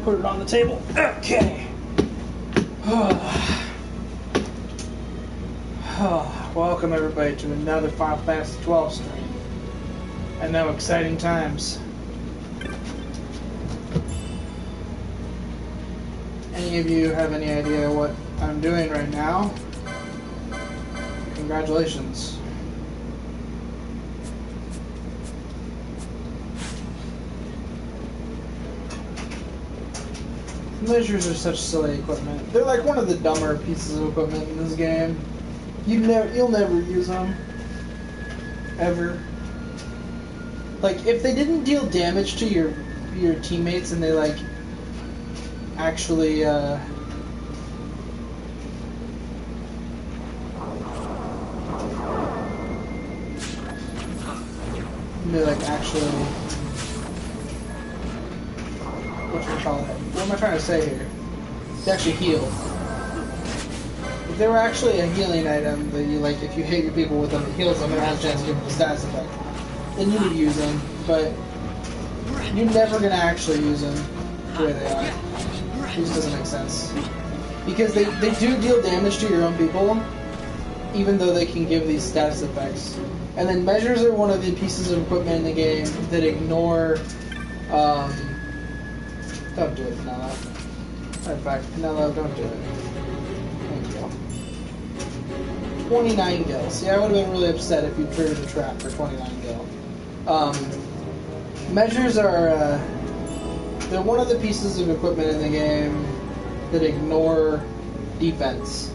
Put it on the table. Okay. Welcome everybody to another Final Fantasy XII stream. And now exciting times. Any of you have any idea what I'm doing right now? Congratulations. Measures are such silly equipment. They're like one of the dumber pieces of equipment in this game. You'll never use them. Ever. Like, if they didn't deal damage to your teammates and they, like, actually, they, like, actually... What am I trying to say here? They actually heal. If they were actually a healing item that you like, if you hit your people with them, it heals them and has a chance to give them a status effect, then you would use them. But you're never gonna actually use them the way they are. It just doesn't make sense. Because they do deal damage to your own people, even though they can give these status effects. And then measures are one of the pieces of equipment in the game that ignore. Don't do it, Penelo. In fact, Penelo, don't do it. Thank you. 29 gil. See, I would have been really upset if you triggered a trap for 29 gil. Measures are, they're one of the pieces of equipment in the game that ignore defense.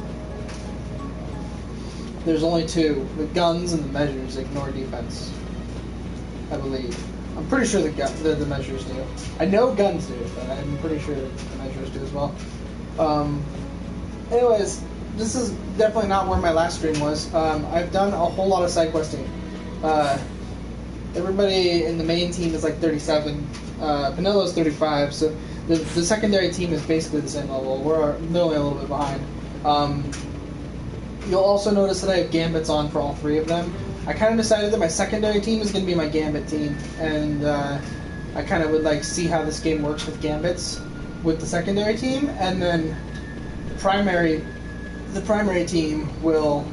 There's only two. The guns and the measures ignore defense, I believe. I'm pretty sure the measures do. I know guns do, but I'm pretty sure the measures do as well. Anyways, this is definitely not where my last stream was. I've done a whole lot of side questing. Everybody in the main team is like 37. Penelo's 35, so the secondary team is basically the same level. We're only a little bit behind. You'll also notice that I have gambits on for all three of them. I kind of decided that my secondary team is going to be my gambit team, and I kind of would like see how this game works with gambits with the secondary team, and then the primary team will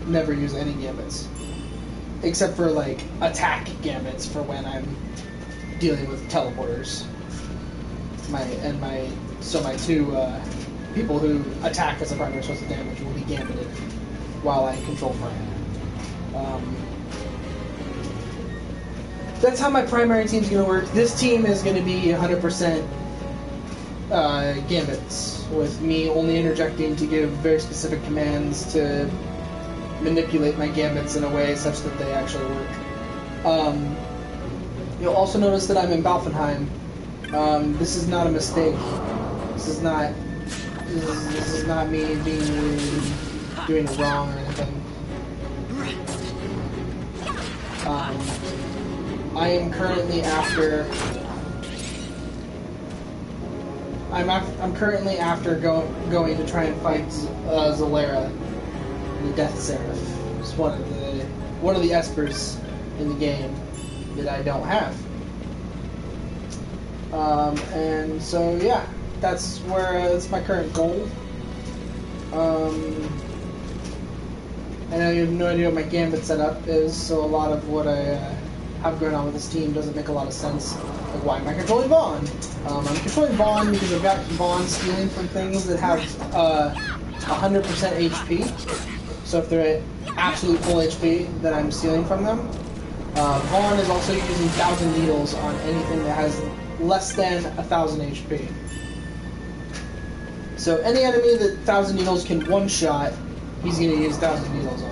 never use any gambits, except for like attack gambits for when I'm dealing with teleporters. My two people who attack as a primary source of damage will be gambited while I control frame. That's how my primary team's going to work. This team is going to be 100% gambits, with me only interjecting to give very specific commands to manipulate my gambits in a way such that they actually work. You'll also notice that I'm in Balfenheim. This is not a mistake. This is not me doing it wrong or anything. I am currently after. I'm currently after going to try and fight Zolera, the Death Seraph. It's one of the espers in the game that I don't have. And so yeah, that's my current goal. I know you have no idea what my gambit setup is, so a lot of what I have going on with this team doesn't make a lot of sense. Like, why am I controlling Vaughn? I'm controlling Vaughn because I've got Vaughn stealing from things that have 100% HP. So if they're at absolute full HP, then I'm stealing from them. Vaughn is also using 1,000 needles on anything that has less than 1,000 HP. So any enemy that 1,000 needles can one-shot, he's going to use 1,000 needles on.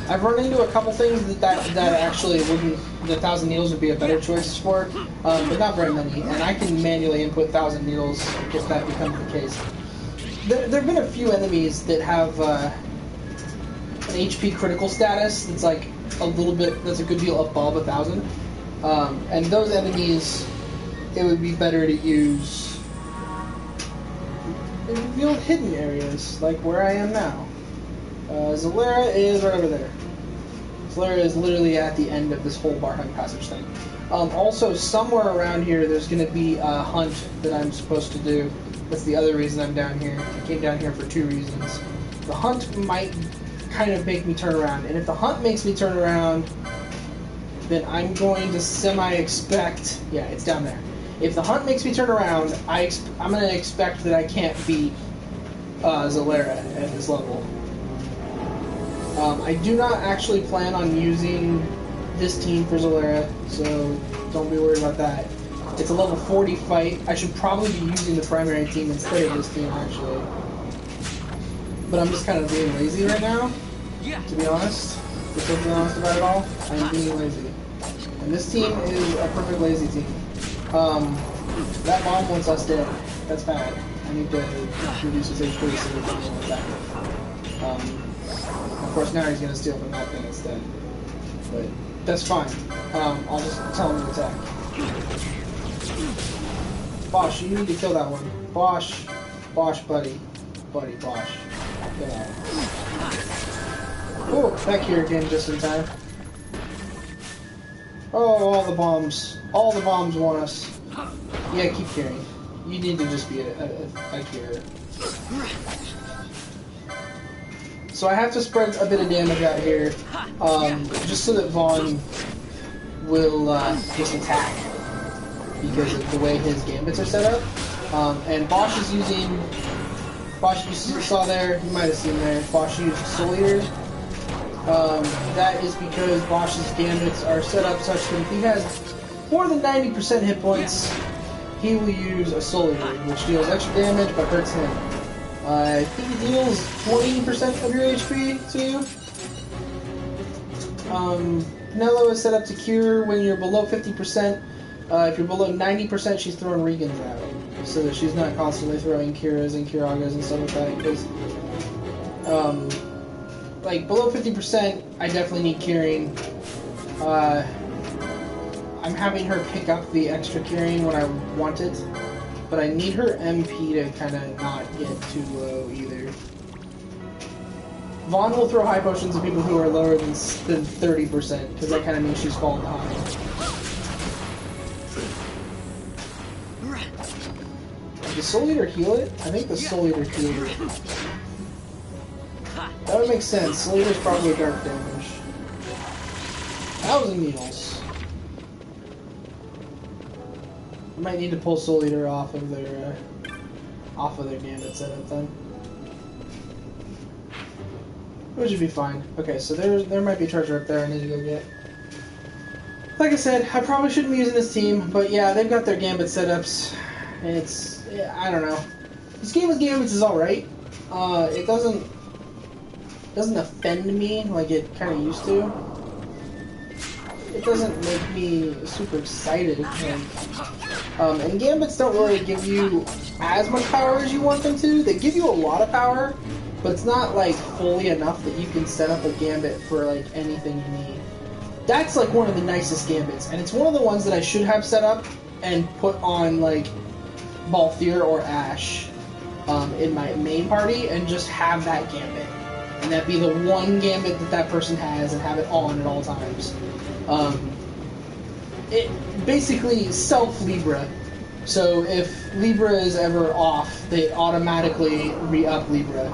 I've run into a couple things that actually wouldn't, the 1,000 needles would be a better choice for, but not very many. And I can manually input 1,000 needles if that becomes the case. There have been a few enemies that have an HP critical status that's like that's a good deal above 1,000. And those enemies, it would be better to use revealed hidden areas, like where I am now. Zolera is right over there. Zolaria is literally at the end of this whole Barheim Passage thing. Also, somewhere around here, there's going to be a hunt that I'm supposed to do. That's the other reason I'm down here. I came down here for 2 reasons. The hunt might kind of make me turn around, and if the hunt makes me turn around, then I'm going to semi-expect... Yeah, it's down there. If the hunt makes me turn around, I'm going to expect that I can't beat Zolaria at this level. I do not actually plan on using this team for Zolaria, so don't be worried about that. It's a level 40 fight. I should probably be using the primary team instead of this team, actually. But I'm just kind of being lazy right now, to be honest. If I'm being honest about it all, I'm being lazy. And this team is a perfect lazy team. That bomb wants us dead. That's bad. I need to reduce his HP so we can attack it. Of course, now he's going to steal from that thing instead. But that's fine. I'll just tell him to attack. Bosch, you need to kill that one. Bosch. Bosch, buddy. Buddy, Bosch. Kill that one. Oh, that cure came just in time. Oh, all the bombs. All the bombs want us. Yeah, keep carrying. You need to just be a cure. So I have to spread a bit of damage out here, just so that Vaughn will just attack, because of the way his gambits are set up. And Bosch is using... Bosch, you saw there, you might have seen there, Bosch used Soul Eater. That is because Bosch's gambits are set up such that if he has more than 90% hit points, he will use a Soul Eater, which deals extra damage but hurts him. I think it deals 20% of your HP to you. Pinello is set up to cure when you're below 50%. If you're below 90%, she's throwing Regans out, so that she's not constantly throwing Kiras and Kiragas and stuff like that, because like, below 50%, I definitely need curing. I'm having her pick up the extra curing when I want it, but I need her MP to kind of not get too low either. Vaughn will throw high potions at people who are lower than 30%, because that kind of means she's falling behind. Did the Soul Eater heal it? I think the Soul Eater healed it. That would make sense. Soul Eater's probably dark damage. 1,000 needles. I might need to pull Soul Eater off of their gambit setup then. Which should be fine. Okay, so there might be treasure up there I need to go get. Like I said, I probably shouldn't be using this team, but yeah, they've got their gambit setups. And it's, I don't know. This game with gambits is alright. It doesn't offend me like it kind of used to. It doesn't make me super excited. And gambits don't really give you as much power as you want them to. They give you a lot of power, but it's not like fully enough that you can set up a gambit for like anything you need. That's like one of the nicest gambits, and it's one of the ones that I should have set up and put on like Balthier or Ash in my main party, and just have that gambit. And that be the one gambit that that person has, and have it on at all times. It basically self-Libra. So if Libra is ever off, they automatically re-up Libra.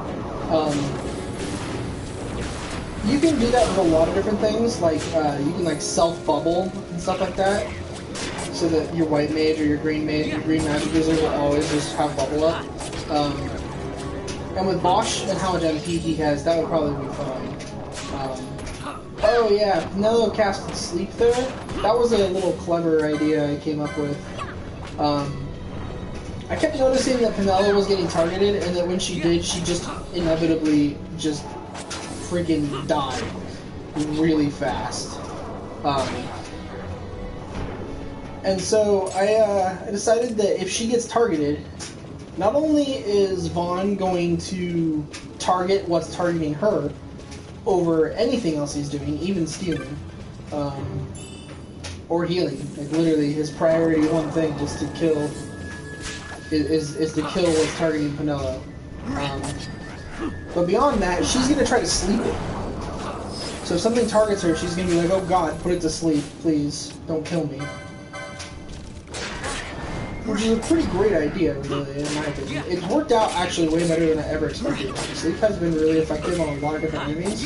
You can do that with a lot of different things, like you can like self-bubble and stuff like that, so that your white mage or your green magic user will always just have bubble up. And with Bosch and how much MP he has, that would probably be fine. Oh yeah, Pinello casted Sleep there. That was a little clever idea I came up with. I kept noticing that Pinello was getting targeted, and that when she did, she just inevitably just freaking died really fast. And so I decided that if she gets targeted, not only is Vaughn going to target what's targeting her over anything else he's doing, even stealing, or healing. Like literally, his priority one thing is to kill is to kill what's targeting Pinello. But beyond that, she's gonna try to sleep it. So if something targets her, she's gonna be like, oh god, put it to sleep, please, don't kill me. Which is a pretty great idea, really, in my opinion. It's worked out actually way better than I ever expected. Sleep has been really effective on a lot of different enemies,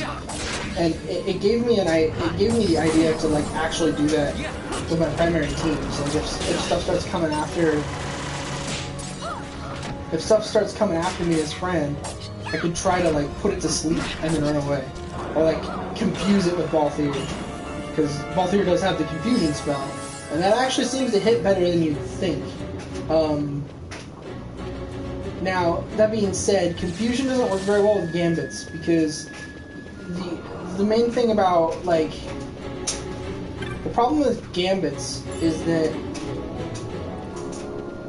and it gave me the idea to like actually do that with my primary teams. Like if stuff starts coming after me as friend, I could try to like put it to sleep and then run away, or like confuse it with Balthier, because Balthier does have the confusion spell, and that actually seems to hit better than you'd think. Now, that being said, confusion doesn't work very well with gambits, because the main thing about, like, the problem with gambits is that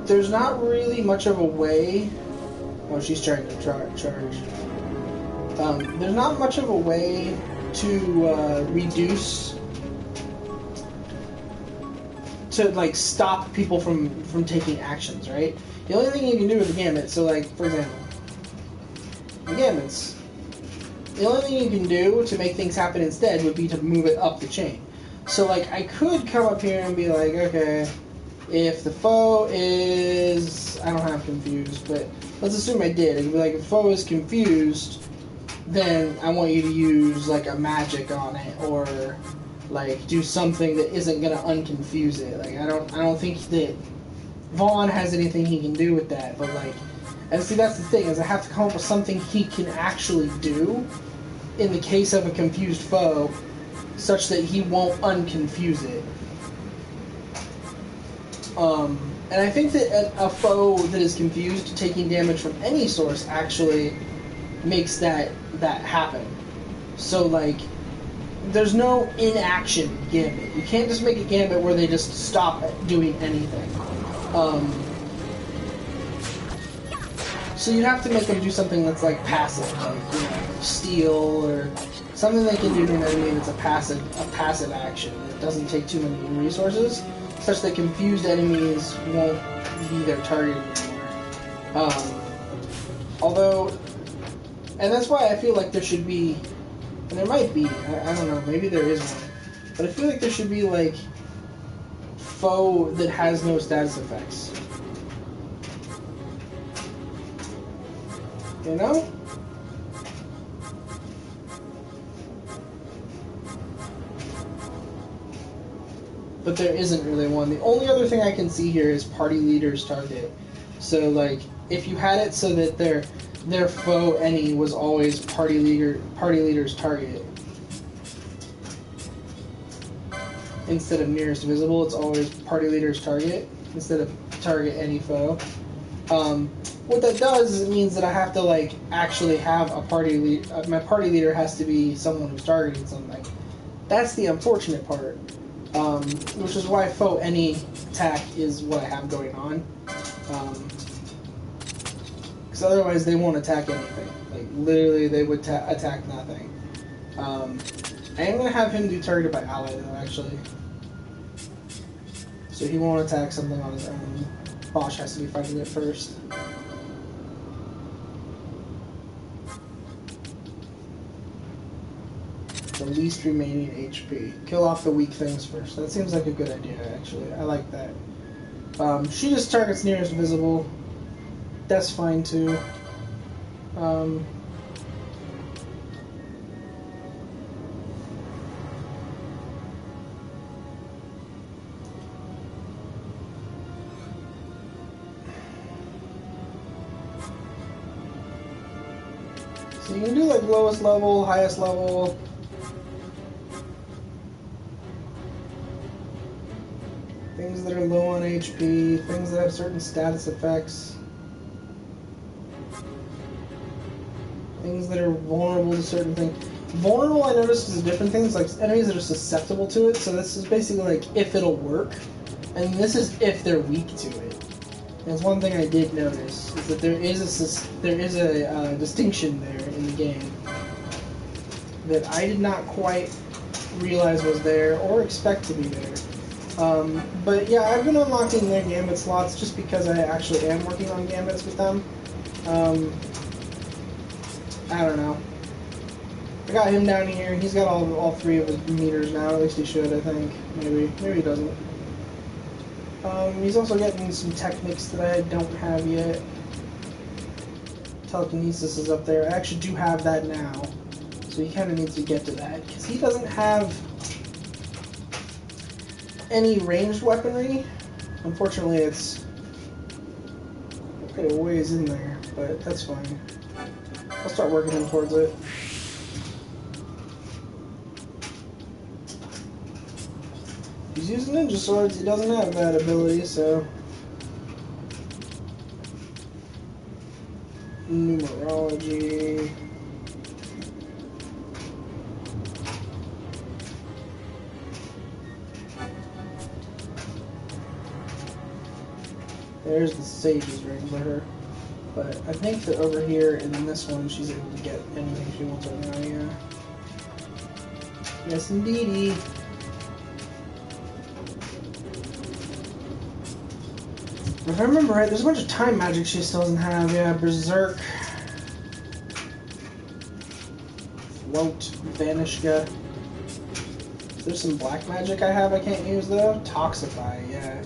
there's not really much of a way. Oh, she's trying to charge. There's not much of a way to reduce, to like stop people from taking actions, right? The only thing you can do with the gambit, so like for example, the gambits, the only thing you can do to make things happen instead would be to move it up the chain. So like I could come up here and be like, okay, if the foe is, I don't have confused, but let's assume I did. It'd be like, if the foe is confused, then I want you to use like a magic on it, or like do something that isn't gonna unconfuse it. Like I don't think that Vaughn has anything he can do with that, but like, and see that's the thing, is I have to come up with something he can actually do in the case of a confused foe, such that he won't unconfuse it. And I think that a foe that is confused taking damage from any source actually makes that happen. So like, there's no inaction gambit. You can't just make a gambit where they just stop doing anything. So you have to make them do something that's like passive, like, you know, steal, or something they can do to an enemy that's a passive action that doesn't take too many resources, such that confused enemies won't be their target anymore. Although, and that's why I feel like there should be, and there might be, I don't know, maybe there is one, but I feel like there should be like foe that has no status effects. You know? But there isn't really one. The only other thing I can see here is party leader's target. So like, if you had it so that their foe any was always party leader's target, instead of nearest visible, it's always party leader's target instead of target any foe. What that does is it means that I have to like actually have a party leader. My party leader has to be someone who's targeting something. That's the unfortunate part. Which is why foe any attack is what I have going on. Because otherwise they won't attack anything. Like, literally they would attack nothing. I am going to have him do targeted by ally though, actually. So he won't attack something on his own. Bosch has to be fighting it first. The least remaining HP. Kill off the weak things first. That seems like a good idea, actually. I like that. She just targets nearest visible. That's fine, too. So you can do like lowest level, highest level. Things that are low on HP, things that have certain status effects, things that are vulnerable to certain things. Vulnerable, I noticed, is a different thing. It's like enemies that are susceptible to it. So this is basically like if it'll work, and this is if they're weak to it. That's one thing I did notice, is that there is a distinction there in the game that I did not quite realize was there or expect to be there. But yeah, I've been unlocking their gambit slots just because I actually am working on gambits with them. I don't know. I got him down here. He's got all three of his meters now. At least he should, I think. Maybe he doesn't. He's also getting some techniques that I don't have yet. Telekinesis is up there. I actually do have that now. So he kind of needs to get to that. Because he doesn't have any ranged weaponry. Unfortunately, it's a ways in there, but that's fine. I'll start working him towards it. He's using ninja swords. He doesn't have that ability, so... Numerology... There's the Sage's ring for her. But I think that over here in this one, she's able to get anything she wants right now, yeah. Yes, indeedy. If I remember right, there's a bunch of time magic she still doesn't have. Yeah, Berserk. Float. Vanishka. There's some black magic I have I can't use though. Toxify, yeah.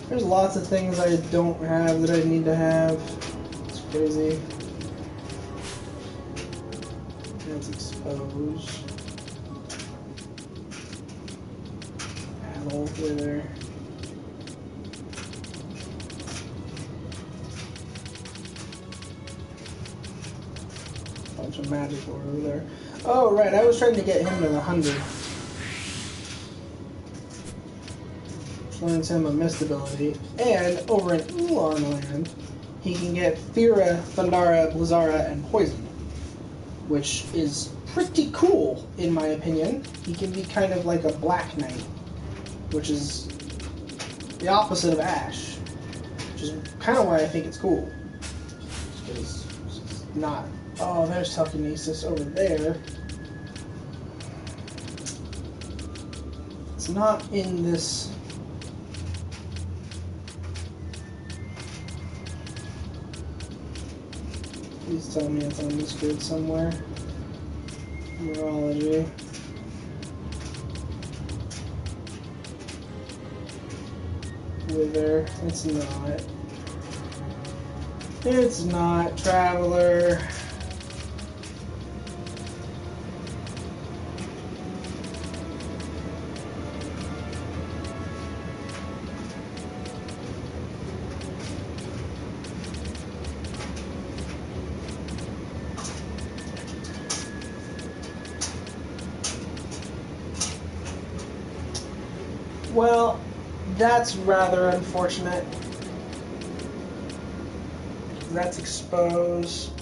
There's lots of things I don't have that I need to have. It's crazy. That's exposed. Paddle wither. Bunch of magic over there. Oh right, I was trying to get him to the 100. Learns him a mist ability, and over in Ulan land, he can get Fira, Thundara, Blizzara, and Poison, which is pretty cool in my opinion. He can be kind of like a Black Knight, which is the opposite of Ash, which is kind of why I think it's cool. Because it's not. Oh, there's telekinesis over there. It's not in this. Please tell me it's on this grid somewhere. Numerology. Wither. It's not. It's not. Traveler. Well, that's rather unfortunate. That's exposed.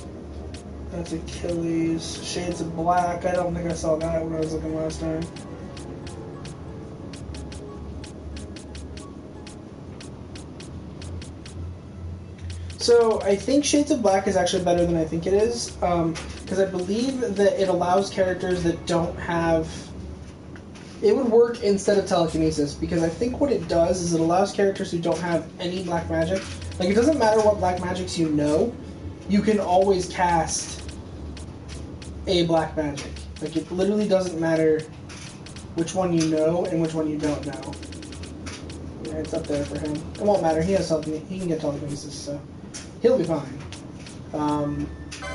That's Achilles. Shades of Black. I don't think I saw that when I was looking last time. So I think Shades of Black is actually better than I think it is, because I believe that it allows characters that don't have... It would work instead of telekinesis, because I think what it does is it allows characters who don't have any black magic, like it doesn't matter what black magics you know, you can always cast a black magic. Like it literally doesn't matter which one you know and which one you don't know. Yeah, it's up there for him. It won't matter, he has he can get telekinesis, so he'll be fine.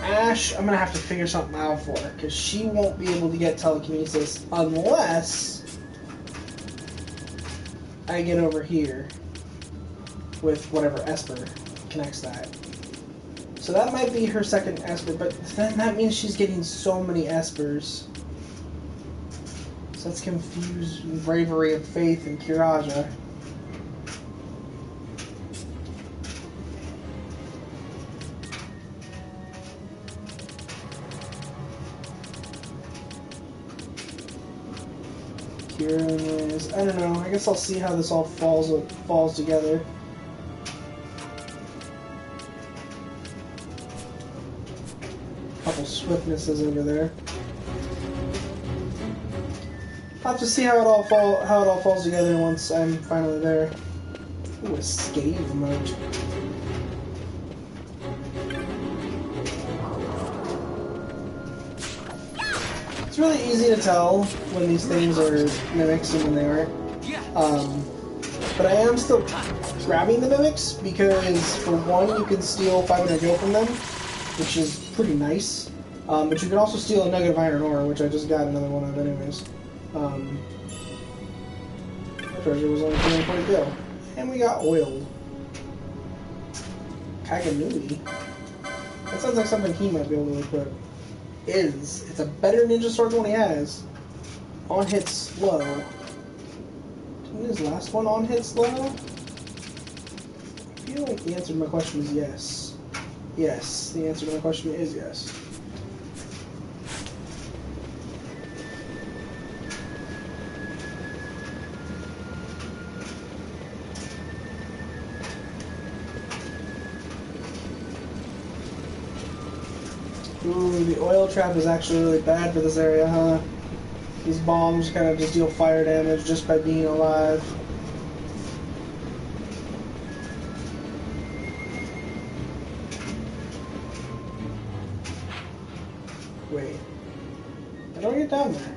Ash, I'm gonna have to figure something out for her, because she won't be able to get telekinesis unless I get over here with whatever Esper connects that. So that might be her second Esper, but then that means she's getting so many Espers. So that's confused Bravery of Faith and Kiraja. I don't know. I guess I'll see how this all falls together. Couple swiftnesses over there. I'll have to see how it all falls together once I'm finally there. Ooh, escape remote. really easy to tell when these things are mimics and when they aren't. But I am still grabbing the mimics because, for one, you can steal 500 gil from them, which is pretty nice. But you can also steal a nugget of iron ore, which I just got another one of anyways. Our treasure was only 240 gil. And we got oiled. Kaganui? That sounds like something he might be able to equip. It's a better ninja sword than what he has. On hit slow. Didn't his last one on hit slow? I feel like the answer to my question is yes. Yes, the answer to my question is yes. Ooh, the oil trap is actually really bad for this area, huh? These bombs kind of just deal fire damage just by being alive. Wait. How do I get down there?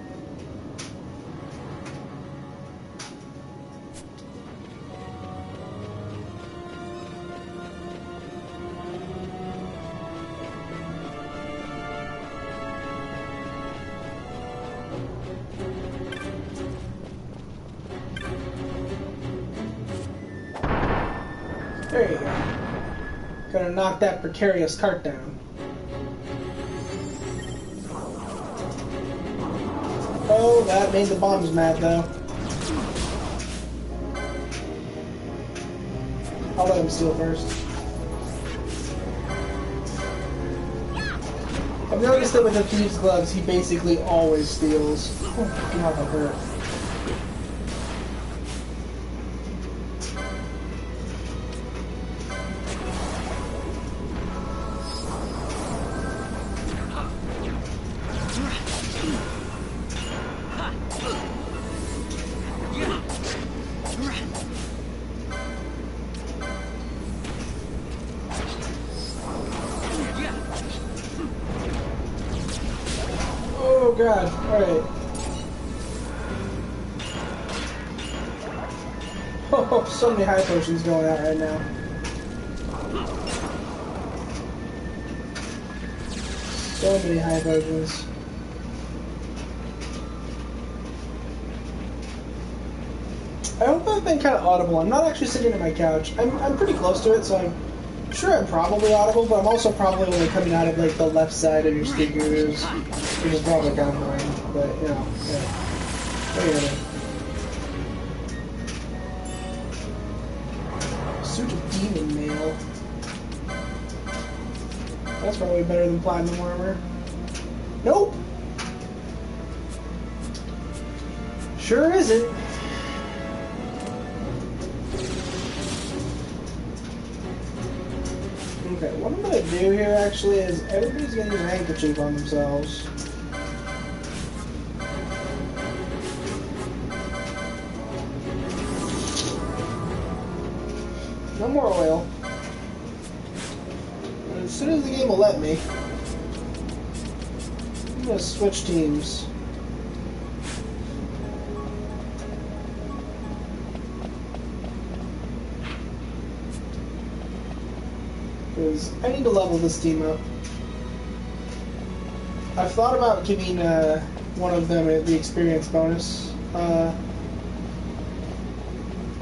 There you go. Gonna knock that precarious cart down. Oh, that made the bombs mad, though. I'll let him steal first. I've noticed that with the Thieves' Gloves, he basically always steals. Oh, God, that hurt. Oh God, alright. Oh, so many high potions going out right now. So many high potions. I hope I've been kind of audible. I'm not actually sitting at my couch. I'm pretty close to it, so I'm sure I'm probably audible, but I'm also probably only coming out of like the left side of your speakers, which is probably kind of annoying, but you know, yeah. What are you gonna do? Suit of demon mail. That's probably better than platinum armor. Nope. Sure isn't. Okay, what I'm gonna do here actually is everybody's gonna use a handkerchief on themselves. No more oil. And as soon as the game will let me, I'm gonna switch teams. Because I need to level this team up. I've thought about giving one of them the experience bonus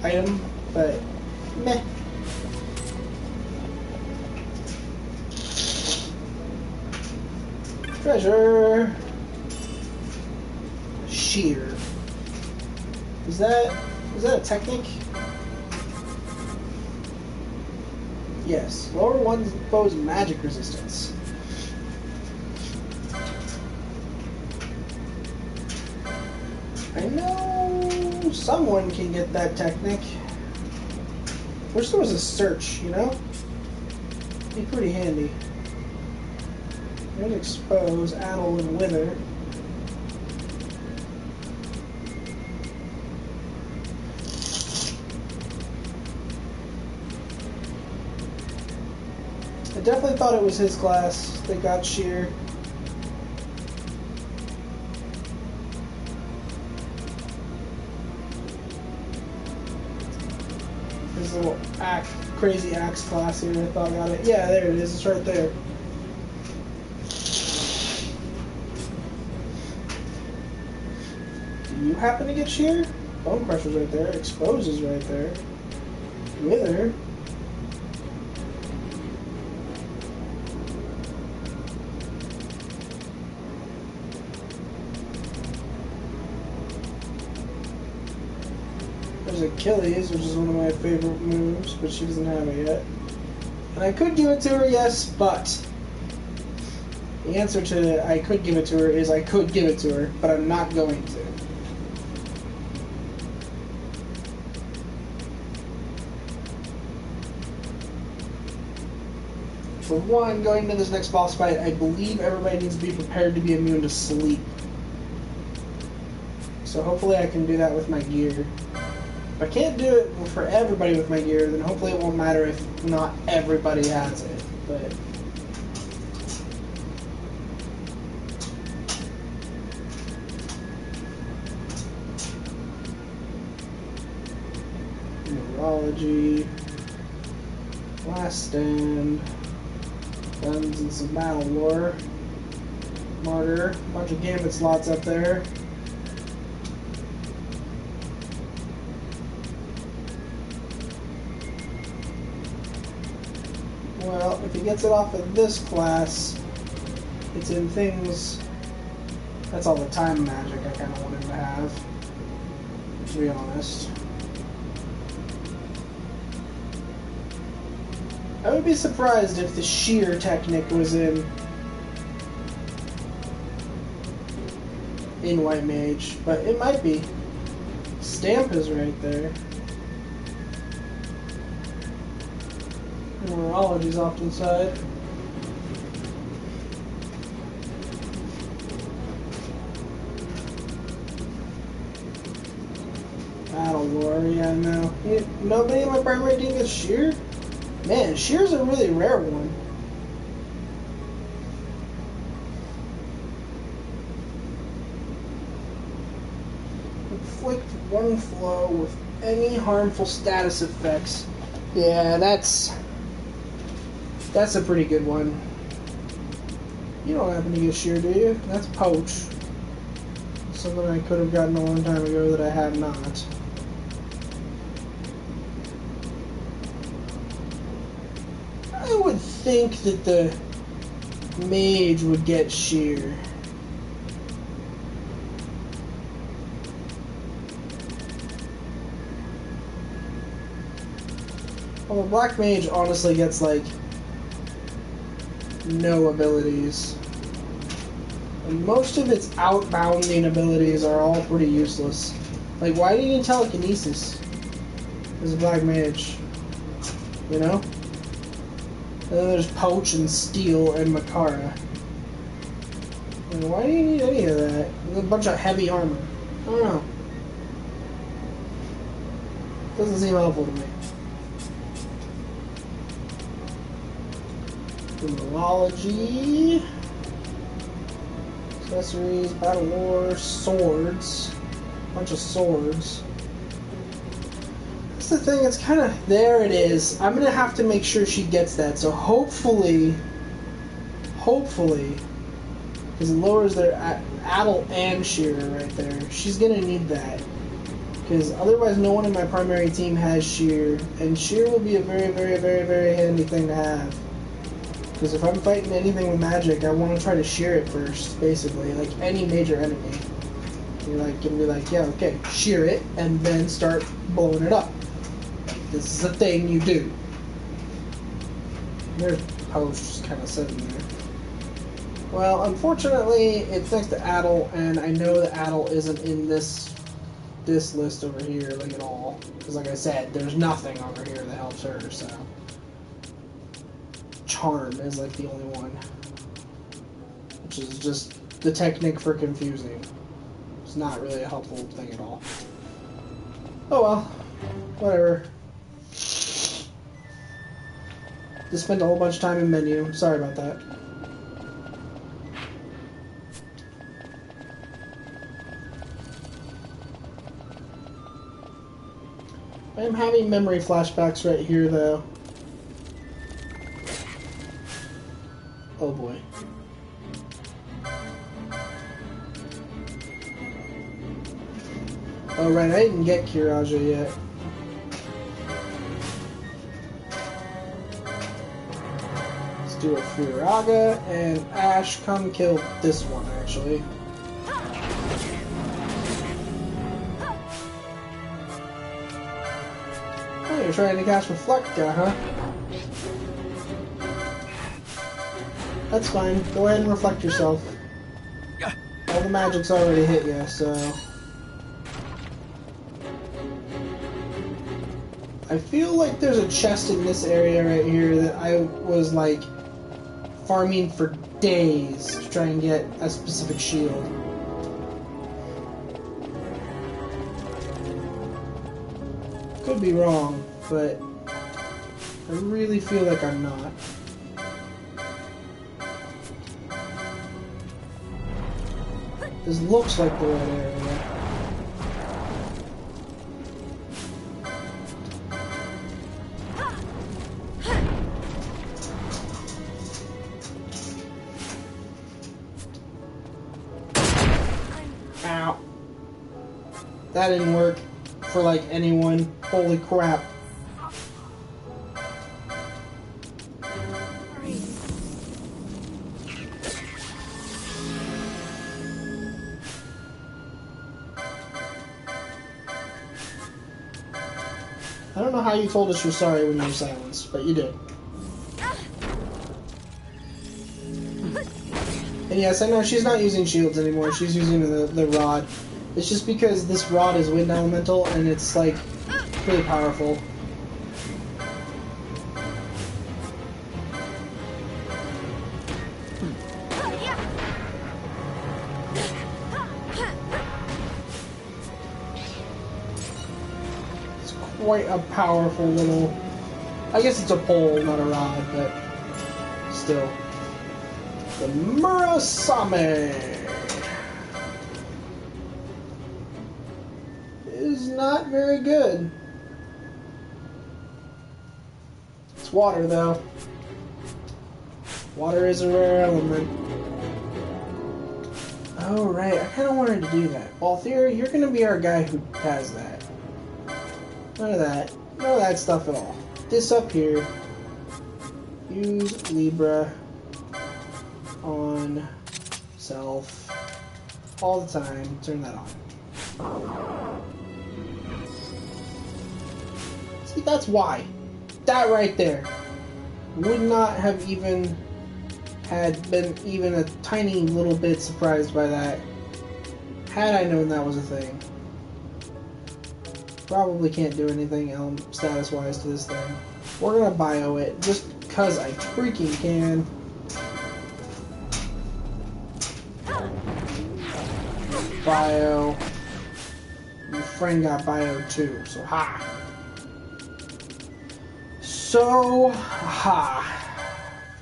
item, but meh. Treasure. Shear. Is that a technique? Yes. Lower one foe's magic resistance. I know someone can get that technique. Wish there was a search, you know? Be pretty handy. There's expose, addle, and wither. I definitely thought it was his class that got sheer. this little crazy axe class here. I thought about it. Yeah, there it is. It's right there. Do you happen to get shear? Bone crusher's right there. Expose is right there. Wither. There's Achilles, which is one of my favorite moves, but she doesn't have it yet. And I could give it to her, yes, but the answer to I could give it to her is I could give it to her, but I'm not going to. For one, going into this next boss fight, I believe everybody needs to be prepared to be immune to sleep. So hopefully I can do that with my gear. If I can't do it for everybody with my gear, then hopefully it won't matter if not everybody has it. But neurology, last stand, guns and some battle war, martyr, a bunch of gambit slots up there. Well, if he gets it off of this class, it's in things. That's all the time magic I kind of want him to have, to be honest. I would be surprised if the shear technique was in White Mage, but it might be. Stamp is right there. Neurology's off to the side. Battle War, yeah, no. Nobody in my primary team gets shear? Man, shear's a really rare one. Inflict one flow with any harmful status effects. Yeah, that's a pretty good one. You don't happen to get shear, do you? That's poach. Something I could have gotten a long time ago that I have not. I would think that the mage would get shear. Well, the black mage honestly gets like no abilities. And most of its outbounding abilities are all pretty useless. Like, why do you need telekinesis as a black mage? You know? And then there's Poach and Steel and Makara. And why do you need any of that? There's a bunch of heavy armor. I don't know. Doesn't seem helpful to me. Neurology, accessories, battle war, swords, a bunch of swords. That's the thing, it's kind of, there it is. I'm going to have to make sure she gets that, so hopefully, because it lowers their Adel and shear right there. She's going to need that, because otherwise no one in my primary team has shear, and shear will be a very, very, very, very handy thing to have. Because if I'm fighting anything with magic, I want to try to shear it first, basically, like any major enemy. You're like, gonna be like, yeah, okay, shear it, and then start blowing it up. This is a thing you do. There's Poach just kind of sitting there. Well, unfortunately, it's next to Adel, and I know that Adel isn't in this list over here, like, at all. Because, like I said, there's nothing over here that helps her, so... Charm is like the only one, which is just the technique for confusing. It's not really a helpful thing at all. Oh well, whatever. Just spent a whole bunch of time in menu. Sorry about that. I'm having memory flashbacks right here, though. Oh boy. Oh right, I didn't get Kiraja yet. Let's do a Firaga, and Ash, come kill this one, actually. Oh, you're trying to cast Reflecta, huh? That's fine. Go ahead and reflect yourself. All the magic's already hit you, so... I feel like there's a chest in this area right here that I was, like, farming for days to try and get a specific shield. Could be wrong, but I really feel like I'm not. This looks like the right area. Ow. That didn't work for like anyone. Holy crap. I don't know how you told us you're sorry when you were silenced, but you did. And yes, I know she's not using shields anymore, she's using the rod. It's just because this rod is wind elemental and it's like really powerful. It's quite a powerful little... I guess it's a pole, not a rod, but still. The Murasame is not very good. It's water, though. Water is a rare element. Oh, right. I kind of wanted to do that. Balthier, you're going to be our guy who has that. None of that. None of that stuff at all. This up here. Use Libra on self all the time. Turn that on. See, that's why. That right there would not have even been even a tiny little bit surprised by that had I known that was a thing. Probably can't do anything status wise to this thing. We're gonna bio it just because I freaking can. Bio. Your friend got bio too, so ha. So ha.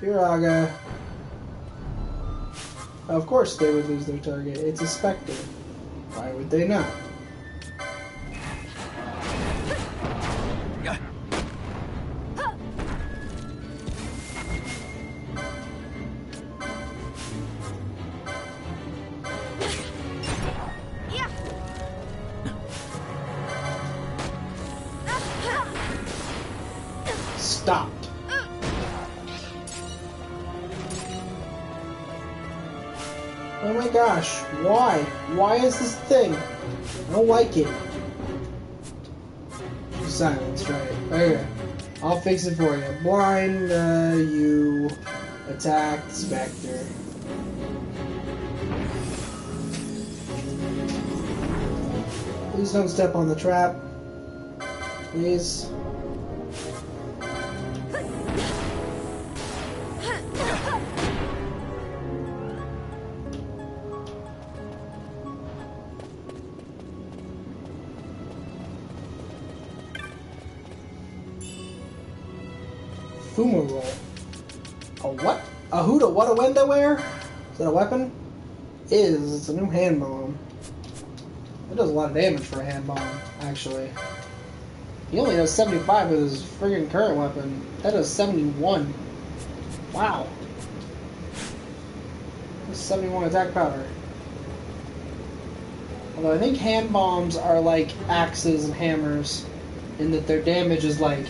Firaga. Of course they would lose their target. It's a Spectre. Why would they not? Stopped. Oh my gosh, why? Why is this thing? I don't like it. Silence, right. Okay. I'll fix it for you. Blind, you attack the Spectre. Please don't step on the trap. Please. Fumarole. A what? A who to what a when to where? Is that a weapon? It's a new hand bomb. It does a lot of damage for a hand bomb, actually. He only does 75 with his friggin' current weapon. That does 71. Wow. That's 71 attack power. Although I think hand bombs are like axes and hammers, in that their damage is like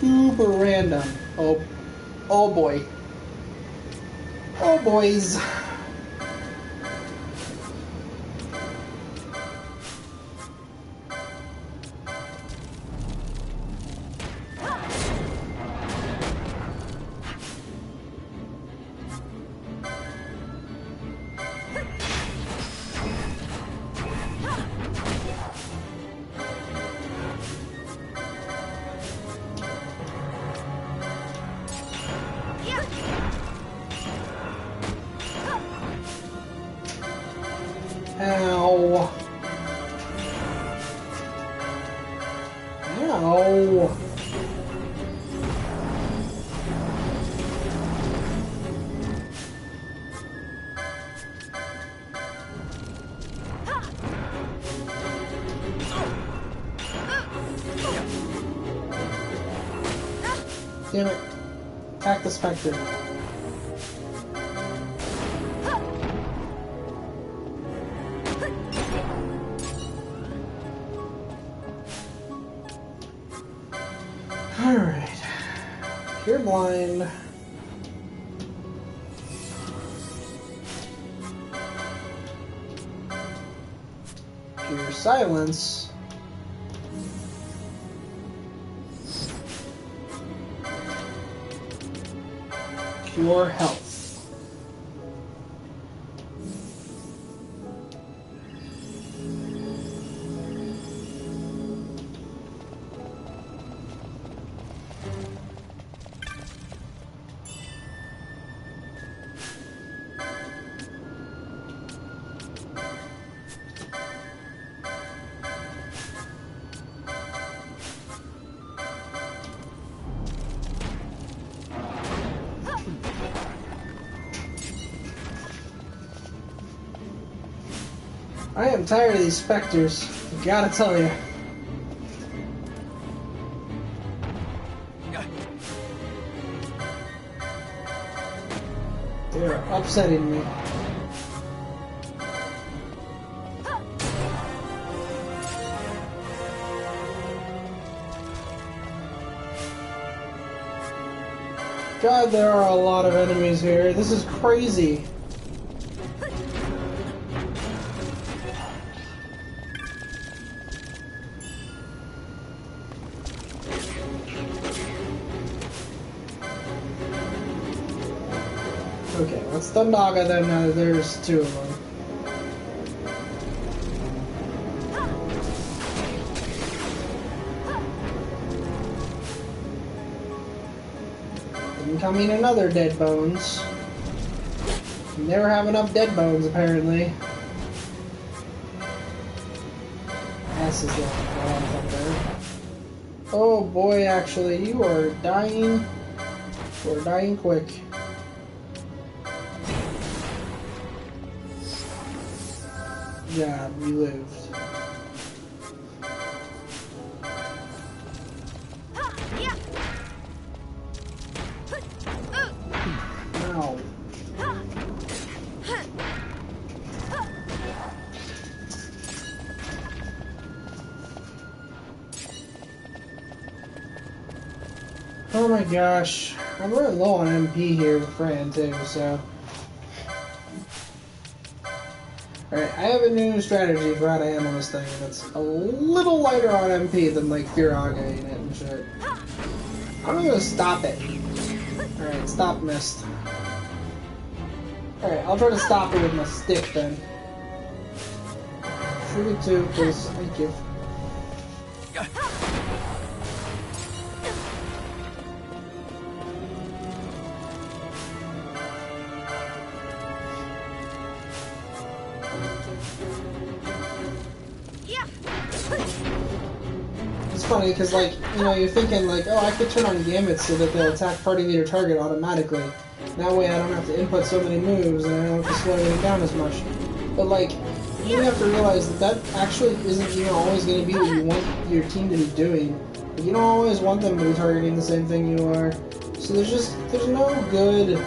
super random. Oh boy. Oh boys. Ow. Ow. Damn it. Attack the Spectre. Alright. You're blind. Pure silence. Pure health. I am tired of these specters, I gotta tell you. They're upsetting me. God, there are a lot of enemies here. This is crazy. Okay, let's Thundaga them now that there's two of them. Incoming another dead bones. Never have enough dead bones apparently. Ass is going on up there. Oh boy, actually, you are dying. You are dying quick. Yeah, we lived. Ow. Oh my gosh. I'm running low on MP here with Fran too, so. Alright, I have a new strategy for how to handle this thing that's a little lighter on MP than like Firaga in it and shit. I'm gonna stop it. Alright, stop mist. Alright, I'll try to stop it with my stick then. Shoot it too, please. Thank you. It's funny because, like, you know, you're thinking, like, oh, I could turn on gambits so that they'll attack party leader target automatically. That way I don't have to input so many moves and I don't have to slow anything down as much. But, like, you have to realize that that actually isn't even always going to be what you want your team to be doing. You don't always want them to be targeting the same thing you are. So there's no good,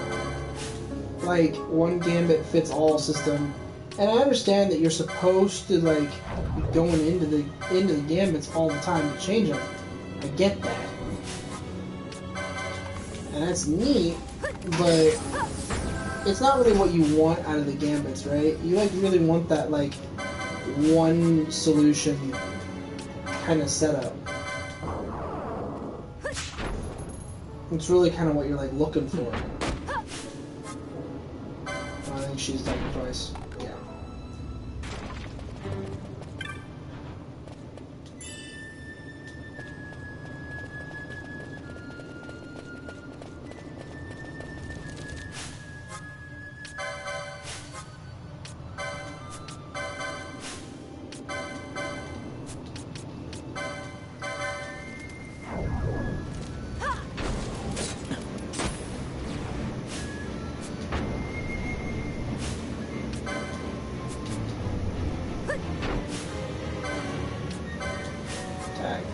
like, one gambit fits all system. And I understand that you're supposed to, like, be going into the gambits all the time to change them. I get that. And that's neat, but it's not really what you want out of the gambits, right? You, like, really want that, like, one solution kind of setup. It's really kind of what you're, like, looking for. I think she's done it twice. Yeah.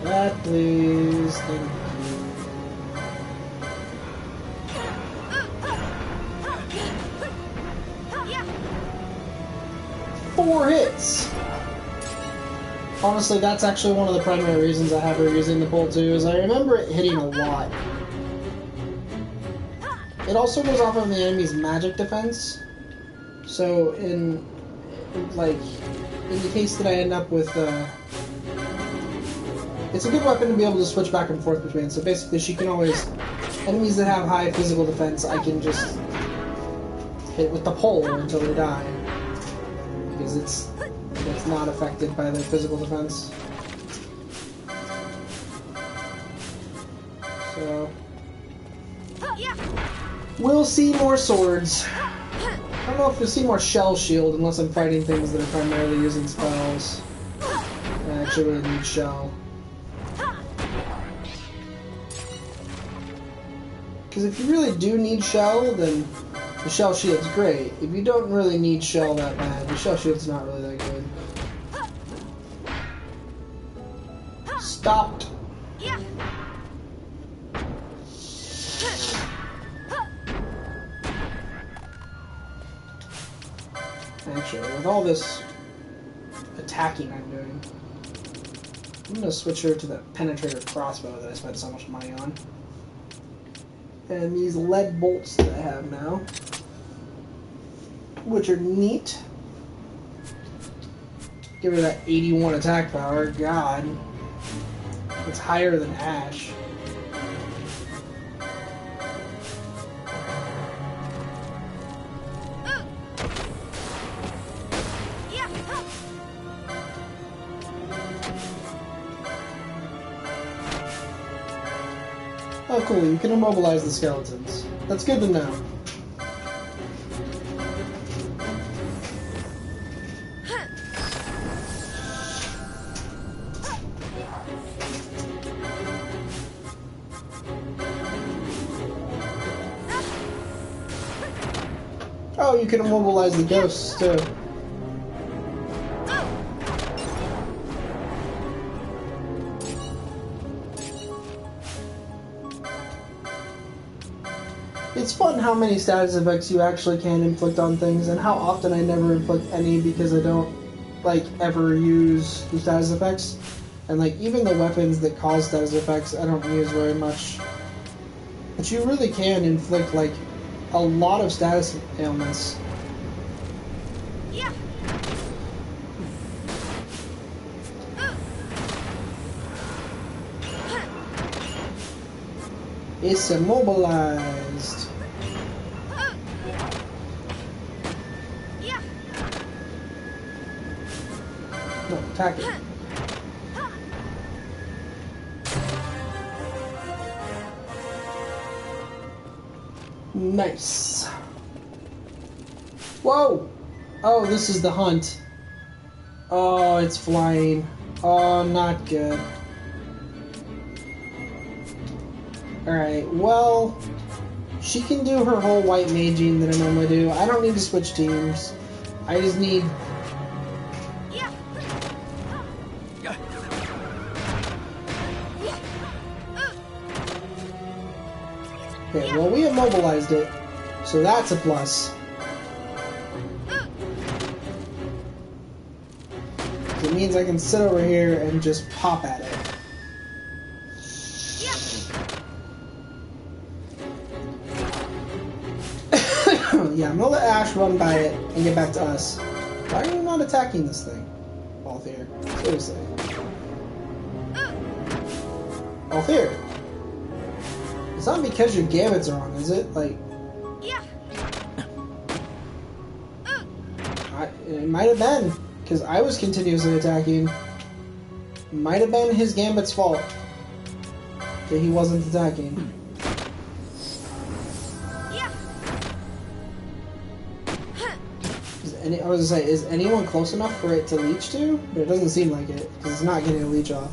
That, please. Thank you. 4 hits! Honestly, that's actually one of the primary reasons I have her using the bolt too, is I remember it hitting a lot. It also goes off of the enemy's magic defense. So in the case that I end up with it's a good weapon to be able to switch back and forth between. So basically, she can always... Enemies that have high physical defense, I can just hit with the pole until they die. Because it's not affected by their physical defense. So... We'll see more swords. I don't know if we'll see more shell shield unless I'm fighting things that are primarily using spells. I actually really need shell. Because if you really do need shell, then the shell shield's great. If you don't really need shell that bad, the shell shield's not really that good. Stopped. Actually, with all this attacking I'm doing, I'm going to switch her to the penetrator crossbow that I spent so much money on. And these lead bolts that I have now, which are neat. Give her that 81 attack power. God, it's higher than Ash. Oh, cool, you can immobilize the skeletons. That's good to know. Oh, you can immobilize the ghosts, too. It's fun how many status effects you actually can inflict on things, and how often I never inflict any because I don't, like, ever use the status effects. And, like, even the weapons that cause status effects, I don't use very much. But you really can inflict, like, a lot of status ailments. It's immobilized. No, attack it. Nice. Whoa! Oh, this is the hunt. Oh, it's flying. Oh, not good. Alright, well, she can do her whole white maging that I normally do. I don't need to switch teams. I just need Okay, well, we immobilized it, so that's a plus. It means I can sit over here and just pop at it. Yeah, I'm gonna let Ash run by it and get back to us. Why are you not attacking this thing? Althir. Seriously. Althir. It's not because your gambits are on, is it? Like... it might have been. Because I was continuously attacking. Might have been his gambit's fault that he wasn't attacking. I was gonna say, is anyone close enough for it to leech to? But it doesn't seem like it, because it's not getting a leech off.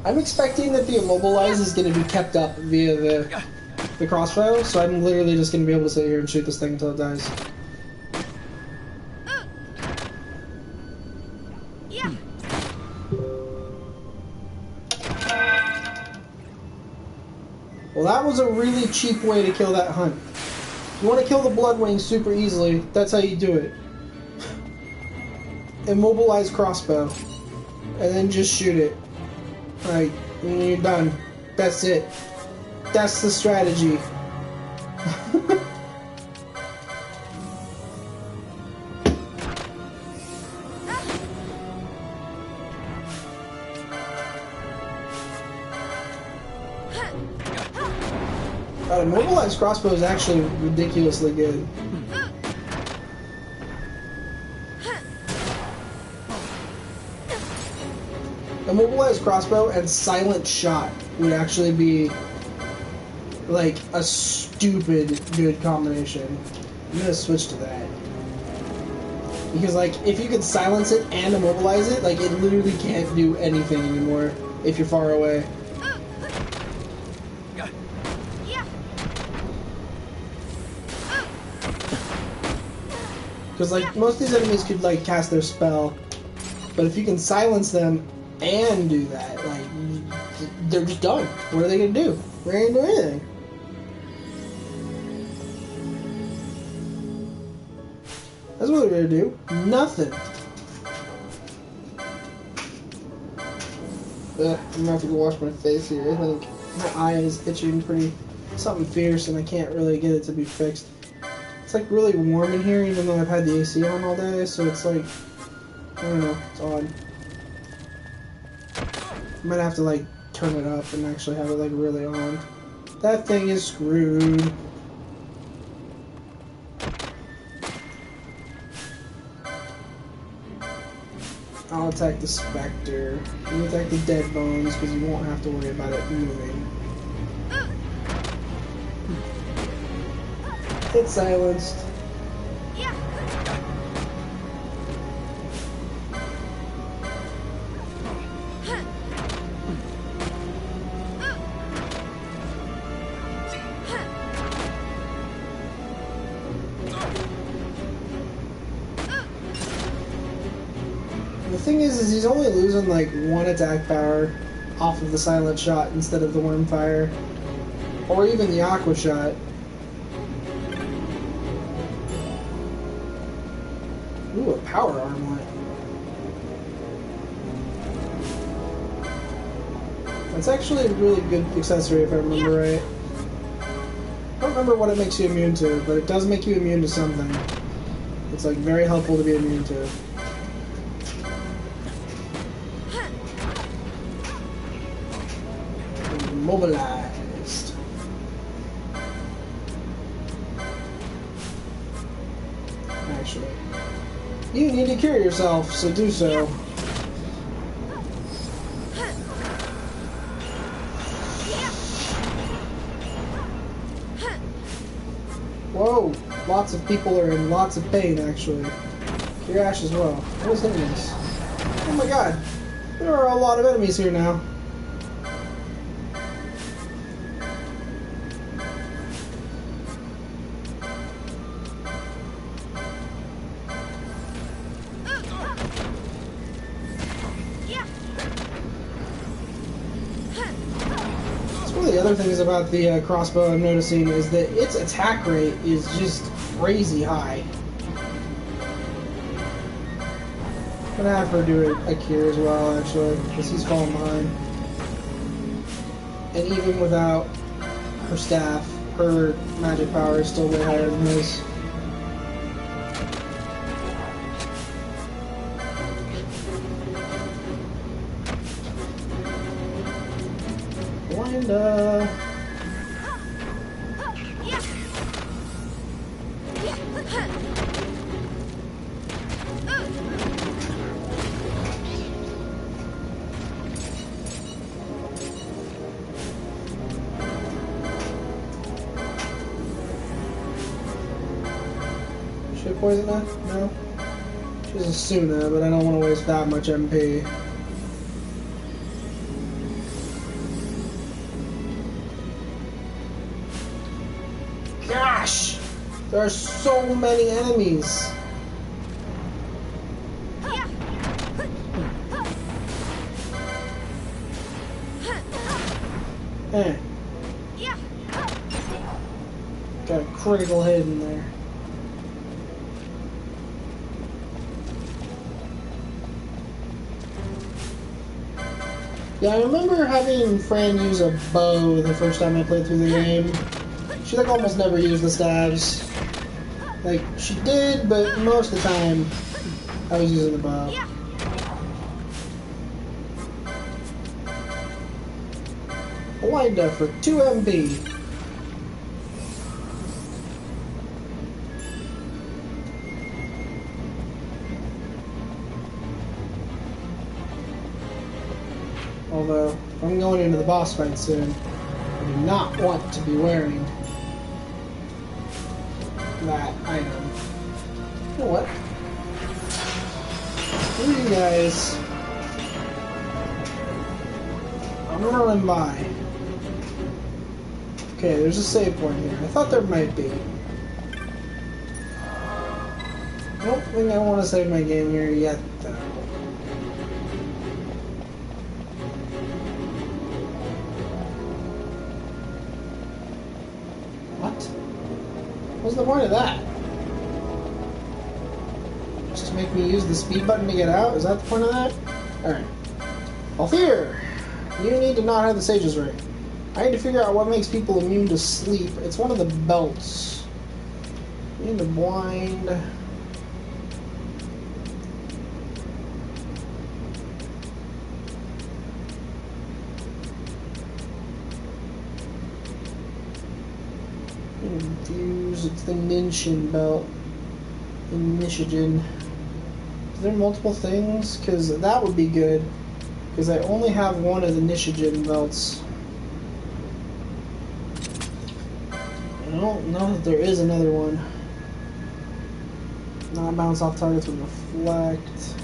I'm expecting that the immobilize is going to be kept up via the crossbow, so I'm literally just going to be able to sit here and shoot this thing until it dies. Well, that was a really cheap way to kill that hunt. You want to kill the Bloodwing super easily, that's how you do it. Immobilize crossbow, and then just shoot it. Alright, and you're done. That's it. That's the strategy. God, immobilized crossbow is actually ridiculously good. Immobilized crossbow and silent shot would actually be like a stupid good combination. I'm gonna switch to that. Because like if you could silence it and immobilize it, like it literally can't do anything anymore if you're far away. Because like most of these enemies could like cast their spell, but if you can silence them and do that, like, they're just done. What are they gonna do? They ain't gonna do anything. That's what they're gonna do. Nothing. I'm gonna have to go wash my face here. I think my eye is itching pretty something fierce and I can't really get it to be fixed. It's like really warm in here even though I've had the AC on all day, so it's like, I don't know, it's odd. I might have to like turn it up and actually have it like really on. That thing is screwed. I'll attack the Spectre. You attack the Dead Bones because you won't have to worry about it moving. It's silenced. The thing is he's only losing like one attack power off of the silent shot instead of the worm fire, or even the aqua shot. Ooh, a power armlet. That's actually a really good accessory if I remember right. I don't remember what it makes you immune to, but it does make you immune to something. It's like very helpful to be immune to. Immobilized. Actually, you need to cure yourself, so do so. Whoa, lots of people are in lots of pain, actually. Cure Ash as well. What is hitting this? Oh my god, there are a lot of enemies here now. One of the other things about the crossbow I'm noticing is that its attack rate is just crazy high. I'm gonna have her do a cure as well, actually, because he's falling behind. And even without her staff, her magic power is still way higher than his. Linda. Should I poison her? No. She's a Suna, but I don't want to waste that much MP. Gosh! There are so many enemies! Eh. Got a critical hit in there. Yeah, I remember having Fran use a bow the first time I played through the game. She like almost never used the stabs. Like, she did, but most of the time I was using the bow. Linda for 2 MP. Although, if I'm going into the boss fight soon, I do not want to be wearing that item. You know what? Screw you guys. I'm gonna run by. Okay, there's a save point here. I thought there might be. I don't think I want to save my game here yet, though. What's the point of that? Just to make me use the speed button to get out? Is that the point of that? Alright. Althea! You need to not have the Sage's Ring. I need to figure out what makes people immune to sleep. It's one of the belts. Immune to blind. Infuse, it's the Ninshin belt. The Nishigen. Is there multiple things? Because that would be good. Because I only have one of the Nishigen belts. I don't know that there is another one. Not bounce off targets with reflect.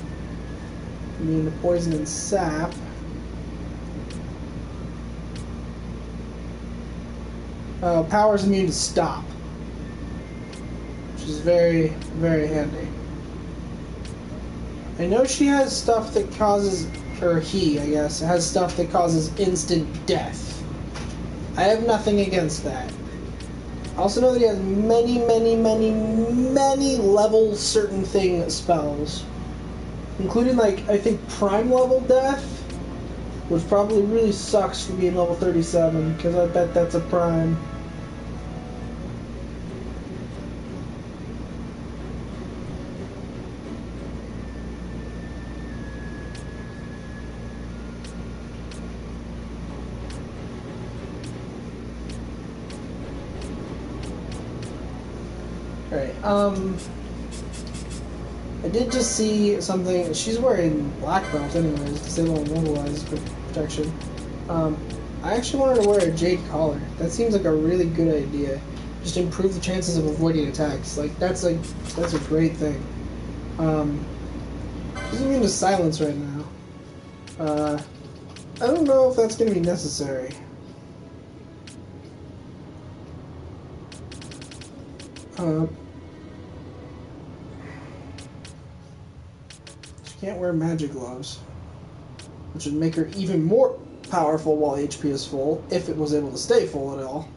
Immune to poison and sap. Power's immune to stop, which is very, very handy. I know she has stuff that causes, or he, I guess, has stuff that causes instant death. I have nothing against that. I also know that he has many, many, many, many level certain thing spells, including, like, I think prime level death, which probably really sucks for being level 37, because I bet that's a prime. Alright, I did just see something. She's wearing black belt anyways, disable and immobilize for protection. I actually wanted to wear a jade collar. That seems like a really good idea. Just improve the chances of avoiding attacks. That's a great thing. She's immune to silence right now. I don't know if that's going to be necessary. She can't wear magic gloves, which would make her even more powerful while HP is full, if it was able to stay full at all.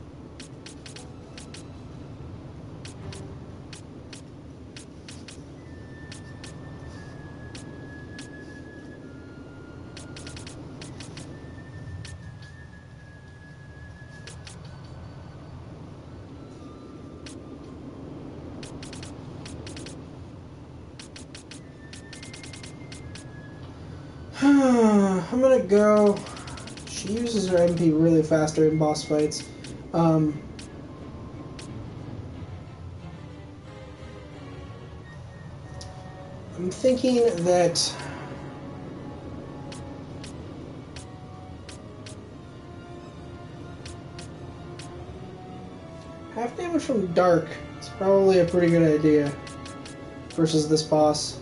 I'm gonna go. She uses her MP really fast during boss fights. I'm thinking that half damage from Dark is probably a pretty good idea versus this boss.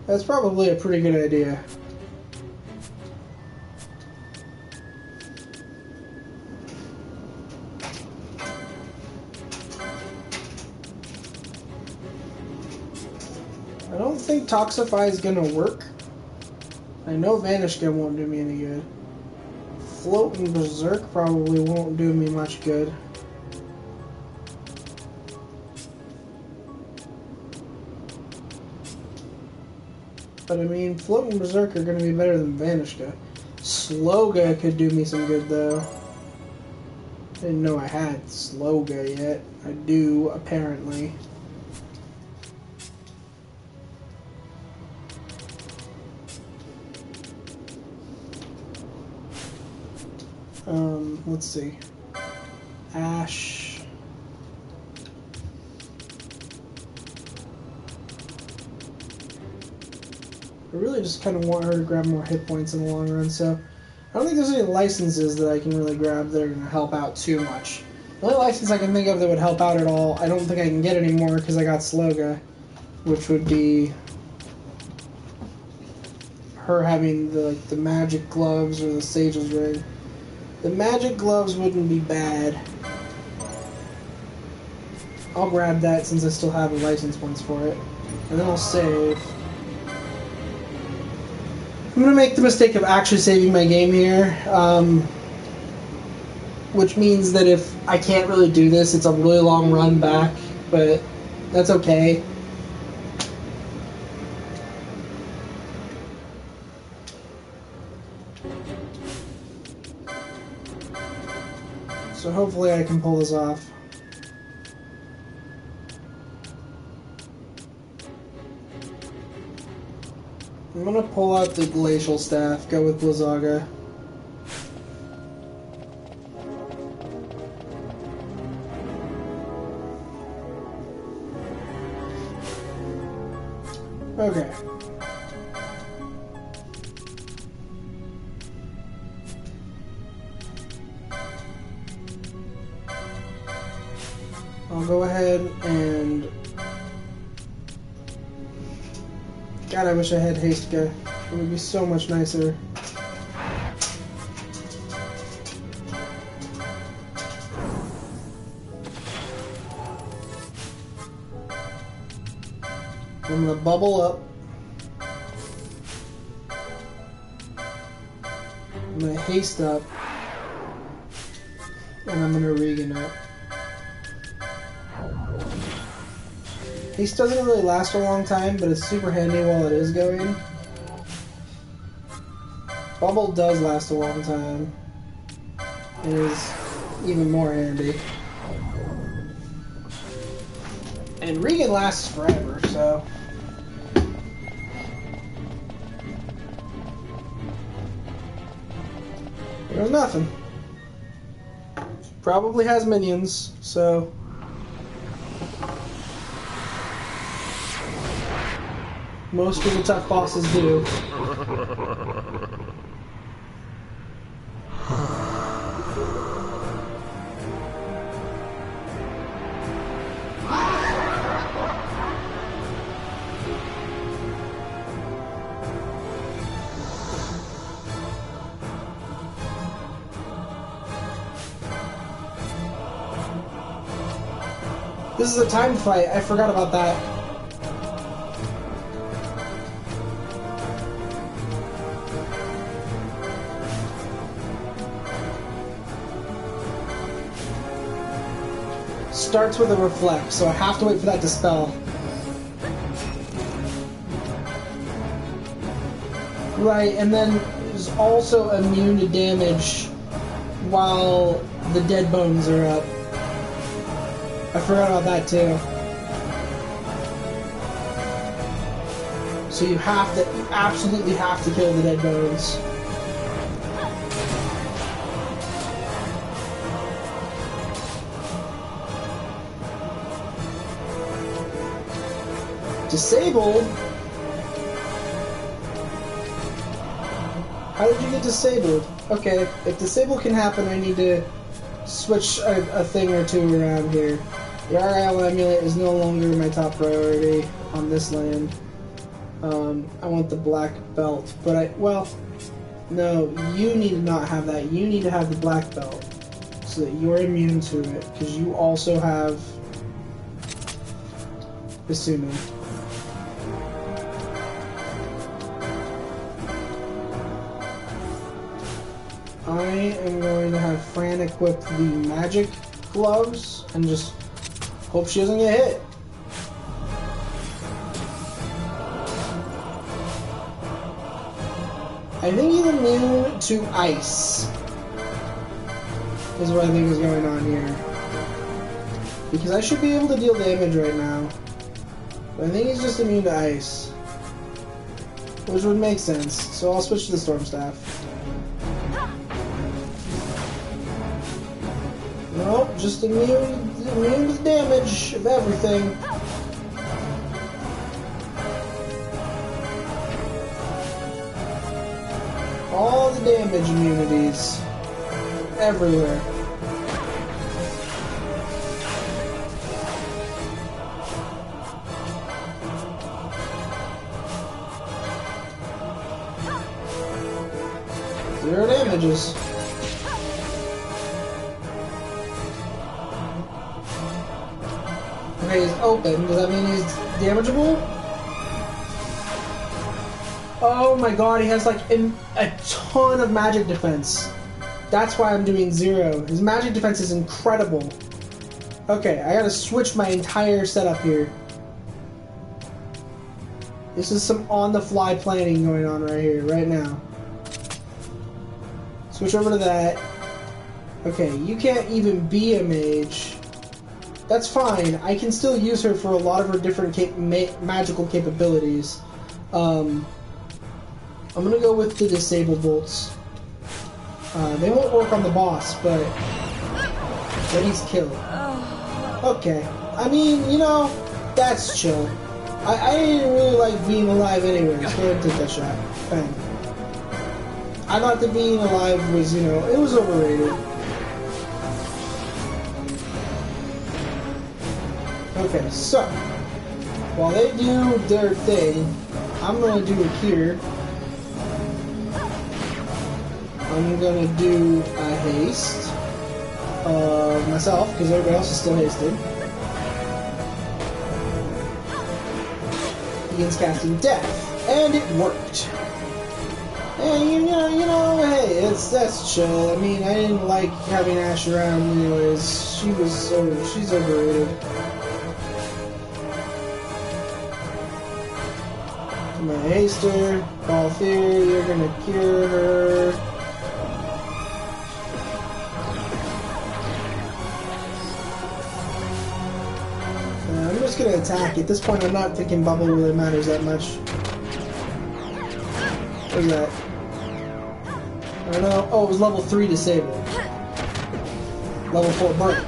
That's probably a pretty good idea. I don't think Toxify is gonna work. I know Vanish Gun won't do me any good. Float and Berserk probably won't do me much good. But I mean, Float and Berserk are gonna be better than Vanishka. Sloga could do me some good though. Didn't know I had Sloga yet. I do, apparently. Let's see. Ash. I really just kind of want her to grab more hit points in the long run, so I don't think there's any licenses that I can really grab that are going to help out too much. The only license I can think of that would help out at all, I don't think I can get anymore because I got Sloga, which would be her having the magic gloves or the sage's ring. The magic gloves wouldn't be bad. I'll grab that since I still have the license points for it. And then I'll save. I'm going to make the mistake of actually saving my game here. Which means that if I can't really do this, it's a really long run back. But that's okay. So hopefully I can pull this off. I'm gonna pull out the Glacial Staff, go with Blizzaga. Okay. I'll go ahead and... God, I wish I had Haste Guy. It would be so much nicer. I'm gonna bubble up. I'm gonna haste up. And I'm gonna Regan up. Haste doesn't really last a long time, but it's super handy while it is going. Bubble does last a long time. It is even more handy. And Regan lasts forever, so... There's nothing. Probably has minions, so... Most of the tough bosses do. This is a time fight. I forgot about that. starts with a reflect, so I have to wait for that to spell. Right, and then is also immune to damage while the dead bones are up. I forgot about that too. So you absolutely have to kill the dead bones. Disabled? How did you get disabled? Okay, if disable can happen, I need to switch a thing or two around here. The RL amulet is no longer my top priority on this land. I want the black belt, but no, you need to not have that. You need to have the black belt so that you're immune to it, because you also have Basumi. I am going to have Fran equip the magic gloves and just hope she doesn't get hit. I think he's immune to ice. Is what I think is going on here. Because I should be able to deal damage right now. But I think he's just immune to ice. Which would make sense. So I'll switch to the Storm Staff. Nope, just immune to the damage of everything. All the damage immunities. Everywhere. Zero damages. Okay, he's open. Does that mean he's damageable? Oh my god, he has like a ton of magic defense. That's why I'm doing 0. His magic defense is incredible. Okay, I gotta switch my entire setup here. This is some on-the-fly planning going on right here, right now. Switch over to that. Okay, you can't even be a mage. That's fine. I can still use her for a lot of her different magical capabilities. I'm gonna go with the disable bolts. They won't work on the boss, but he's killed. Okay. I mean, you know, that's chill. I didn't really like being alive anyways. Go ahead and take that shot. Bang. I thought that being alive was, you know, it was overrated. Okay, so while they do their thing, I'm gonna do it here. I'm gonna do a haste myself, because everybody else is still hasted. Begins casting Death, and it worked. And you know, hey, that's chill. I mean, I didn't like having Ash around anyways. She's overrated. I'm gonna haste her, Call Fear, you're gonna cure her. I'm just gonna attack. At this point, I'm not thinking bubble really matters that much. What's that? I don't know. Oh, it was level 3 disable. Level 4 break.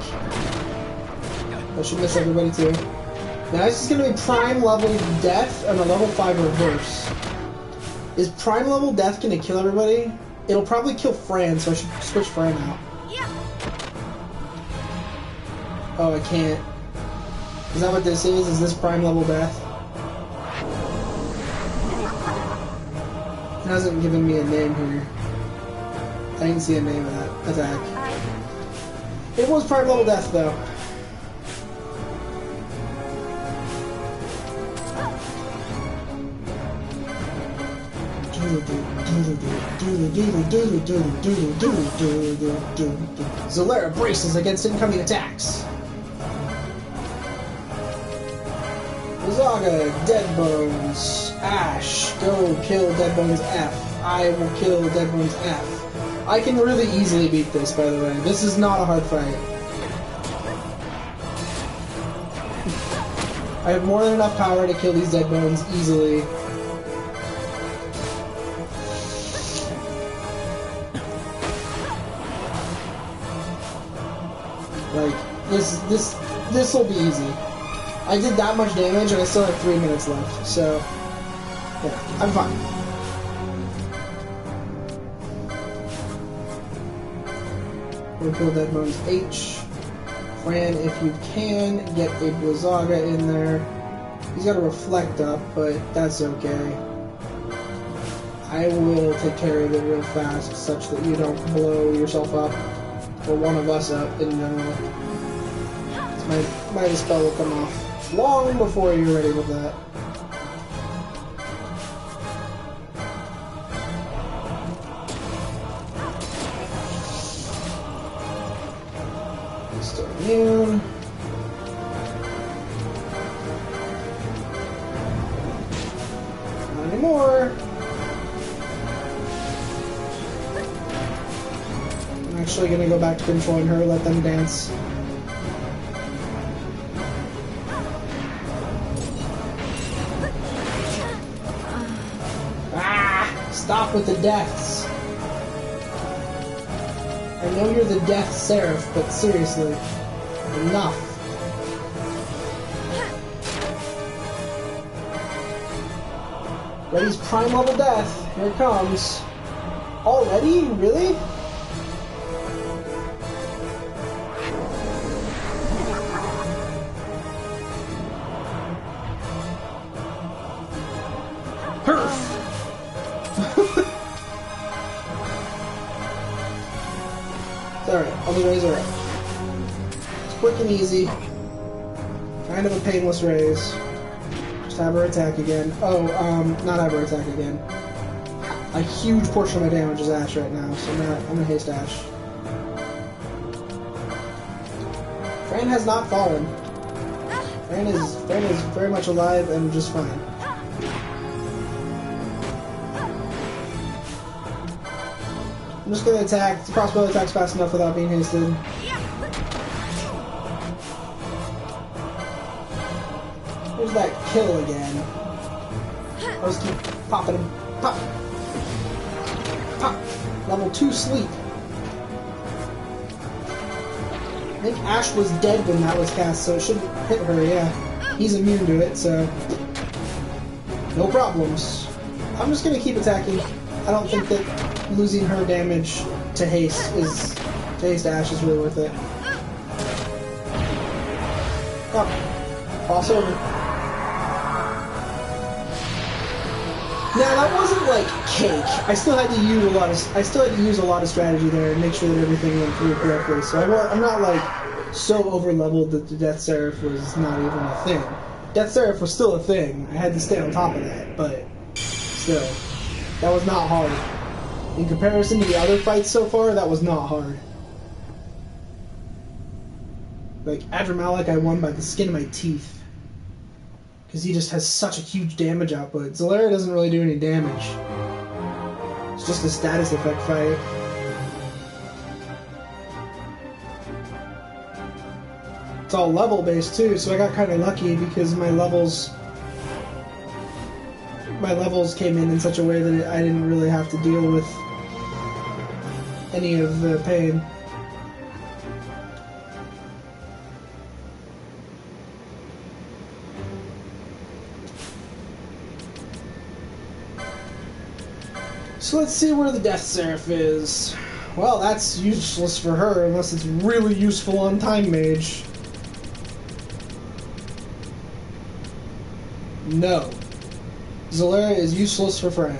I should miss everybody too. Now this is gonna be prime level death and a level 5 reverse. Is prime level death gonna kill everybody? It'll probably kill Fran, so I should switch Fran out. Oh, I can't. Is that what this is? Is this prime level death? It hasn't given me a name here. I didn't see a name of that attack. It was prime level death though. Zolera braces against incoming attacks. Zaga, Dead Bones, Ash, go kill Dead Bones F. I will kill Dead Bones F. I can really easily beat this, by the way. This is not a hard fight. I have more than enough power to kill these Dead Bones easily. Like, this will be easy. I did that much damage and I still have 3 minutes left, so yeah, I'm fine. We'll kill Dead Bones H. Fran, if you can, get a Blizzaga in there. He's got a Reflect up, but that's okay. I will take care of it real fast, such that you don't blow yourself up, or one of us up in general. My dispel will come off long before you're ready with that. Still immune. Not anymore. I'm actually gonna go back to controlling her, let them dance. Stop with the deaths. I know you're the Death Seraph, but seriously, enough. Ready's prime level death. Here it comes. Already? Really? Alright, I'll just raise her up. It's quick and easy. Kind of a painless raise. Just have her attack again. Oh, not have her attack again. A huge portion of my damage is Ash right now, so I'm gonna haste Ash. Fran has not fallen. Fran is very much alive and just fine. I'm just gonna attack. The crossbow attacks fast enough without being hasted. There's that kill again. I'll just keep popping him. Pop! Pop! Level 2 sleep. I think Ash was dead when that was cast, so it shouldn't hit her, yeah. He's immune to it, so no problems. I'm just gonna keep attacking. I don't think that losing her damage to haste Ash is really worth it. Oh, crossover. Now that wasn't like cake. I still had to use a lot of strategy there and make sure that everything went through correctly. So I'm not like so over leveled that the Death Seraph was not even a thing. Death Seraph was still a thing. I had to stay on top of that, but still, that was not hard. In comparison to the other fights so far, that was not hard. Like, Adramalik I won by the skin of my teeth. Because he just has such a huge damage output. Zolaria doesn't really do any damage. It's just a status effect fight. It's all level based too, so I got kind of lucky because my levels came in such a way that I didn't really have to deal with any of the pain. So let's see where the Death Seraph is. Well, that's useless for her unless it's really useful on Time Mage. No. Zolaria is useless for Fran.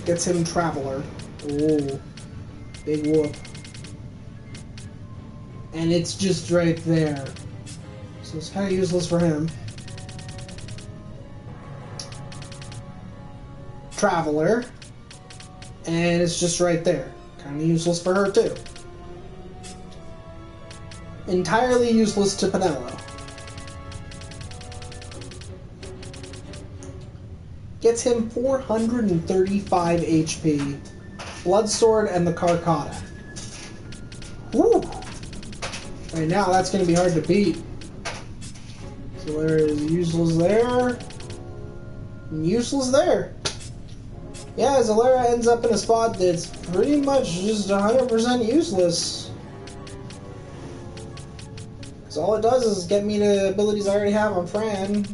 Gets him Traveler. Oh. Big whoop. And it's just right there. So it's kind of useless for him. Traveler. And it's just right there. Kind of useless for her too. entirely useless to Pinello. Gets him 435 HP. Bloodsword and the Carcotta. Woo! Right now, that's going to be hard to beat. So there is useless there. And useless there. Yeah, Zalera ends up in a spot that's pretty much just 100% useless. Because all it does is get me the abilities I already have on Fran.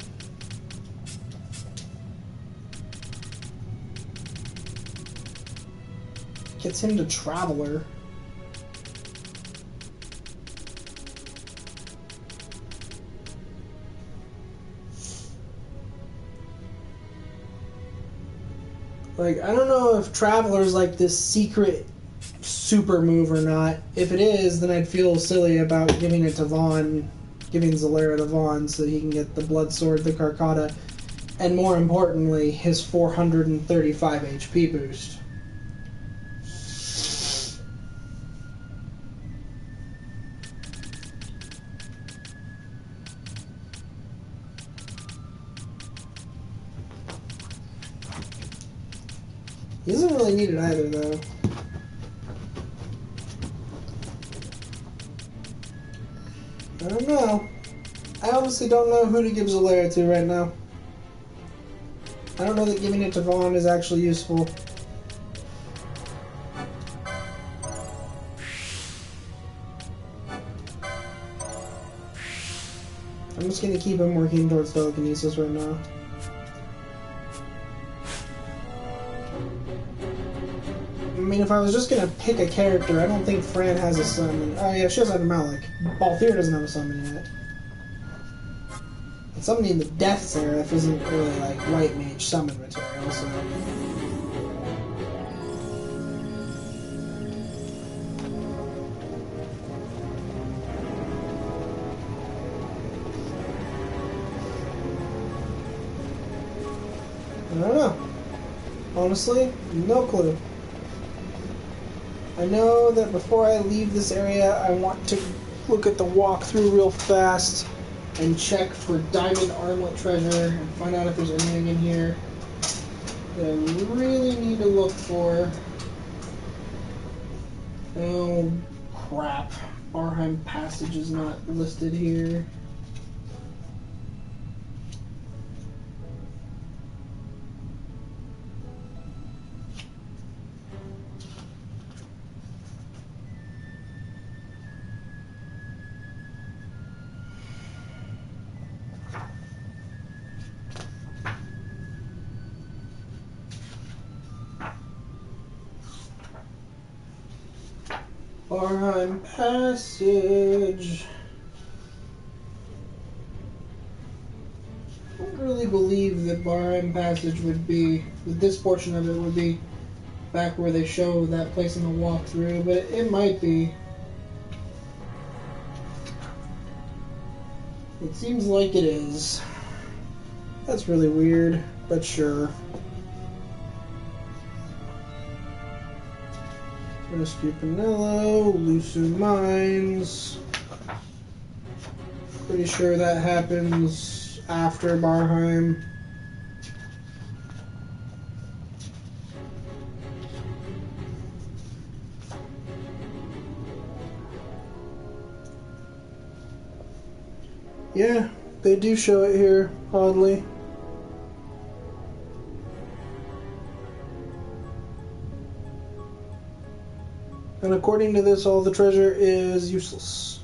Gets him to Traveler. Like, I don't know if Traveler's like this secret super move or not. If it is, then I'd feel silly about giving it to Vaughn, giving Zalera to Vaughn so he can get the Bloodsword, the Carcotta, and more importantly, his 435 HP boost. He doesn't really need it either, though. I don't know. I honestly don't know who to give Zalera to right now. I don't know that giving it to Vaughn is actually useful. I'm just gonna keep him working towards telekinesis right now. I mean, if I was just gonna pick a character, I don't think Fran has a summon. Oh yeah, she has a Malik. Balthier doesn't have a summon yet. And summoning the Death Seraph isn't really like White Mage summon material, so. I don't know. Honestly, no clue. I know that before I leave this area, I want to look at the walkthrough real fast and check for diamond armlet treasure and find out if there's anything in here that I really need to look for. Oh, crap. Barheim Passage is not listed here. Barheim Passage. I don't really believe that Barheim Passage would be, that this portion of it would be back where they show that place in the walkthrough, but it might be. It seems like it is. That's really weird, but sure. Rescue Pinello, Lusu Mines. Pretty sure that happens after Barheim. Yeah, they do show it here, oddly. And according to this, all the treasure is useless.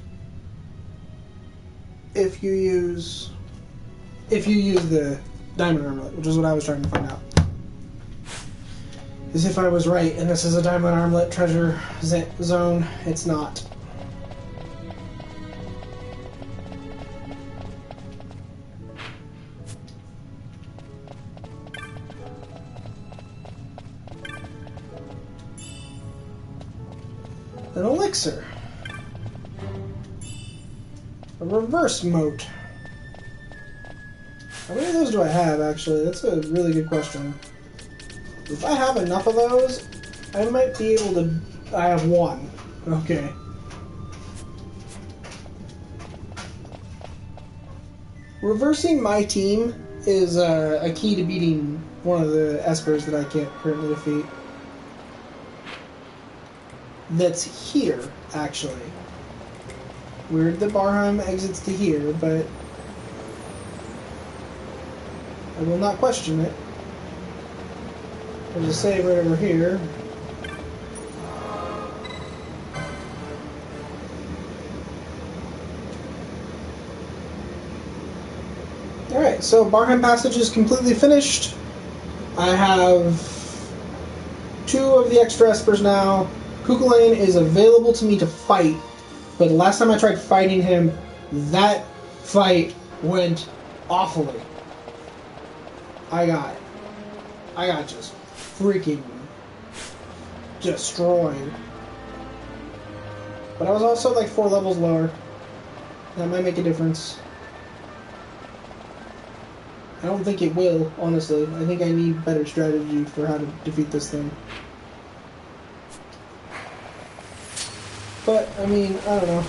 If you use the diamond armlet, which is what I was trying to find out. As if I was right, and this is a diamond armlet treasure zone, it's not. An elixir. A reverse moat. How many of those do I have, actually? That's a really good question. If I have enough of those, I might be able to... I have one. Okay. Reversing my team is a key to beating one of the espers that I can't currently defeat. That's here, actually. Weird that Barheim exits to here, but I will not question it. There's a save right over here. Alright, so Barheim Passage is completely finished. I have 2 of the extra espers now. Kukulane is available to me to fight, but last time I tried fighting him, that fight went awfully. I got just freaking destroyed. But I was also like 4 levels lower. That might make a difference. I don't think it will, honestly. I think I need better strategy for how to defeat this thing. But, I mean, I don't know.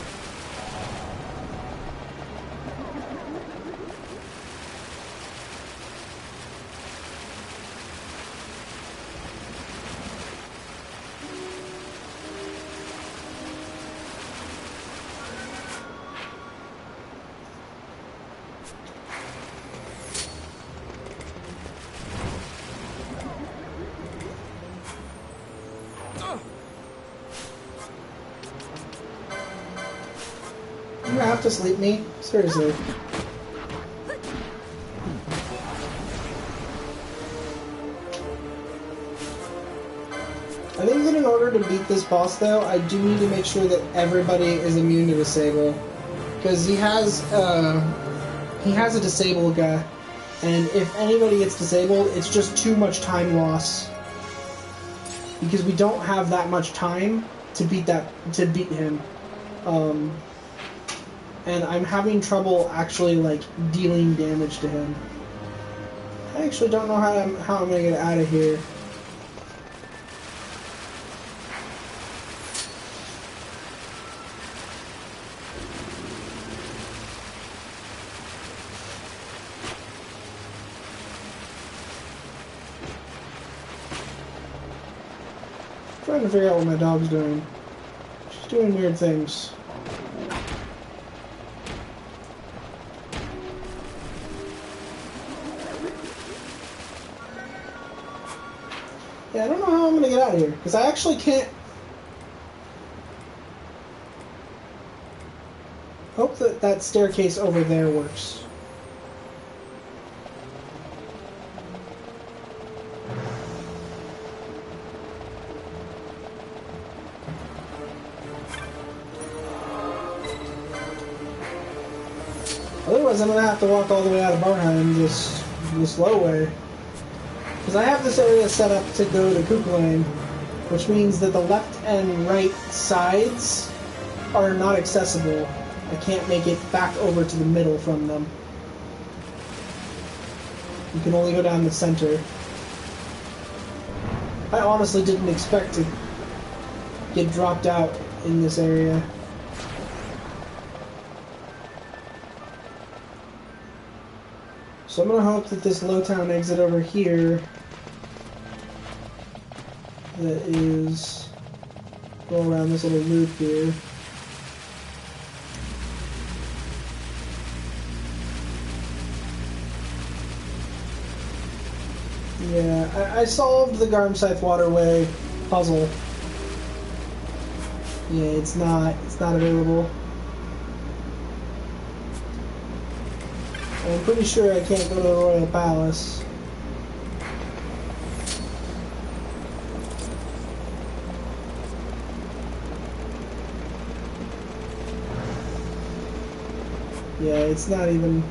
You have to sleep me? Seriously. I think that in order to beat this boss, though, I do need to make sure that everybody is immune to disable. Because he has a disable guy, and if anybody gets disabled, it's just too much time loss. Because we don't have that much time to beat him. And I'm having trouble actually, like, dealing damage to him. I actually don't know how I'm gonna get out of here. I'm trying to figure out what my dog's doing. She's doing weird things. Yeah, I don't know how I'm going to get out of here, because I actually can't... Hope that that staircase over there works. Otherwise, I'm going to have to walk all the way out of Barheim the slow way. Because I have this area set up to go to Kukulane, which means that the left and right sides are not accessible. I can't make it back over to the middle from them. You can only go down the center. I honestly didn't expect to get dropped out in this area. So I'm going to hope that this Lowtown exit over here that is go around this little loop here. Yeah, I solved the Garmscythe Waterway puzzle. Yeah, it's not available. I'm pretty sure I can't go to the Royal Palace. Yeah, it's not even...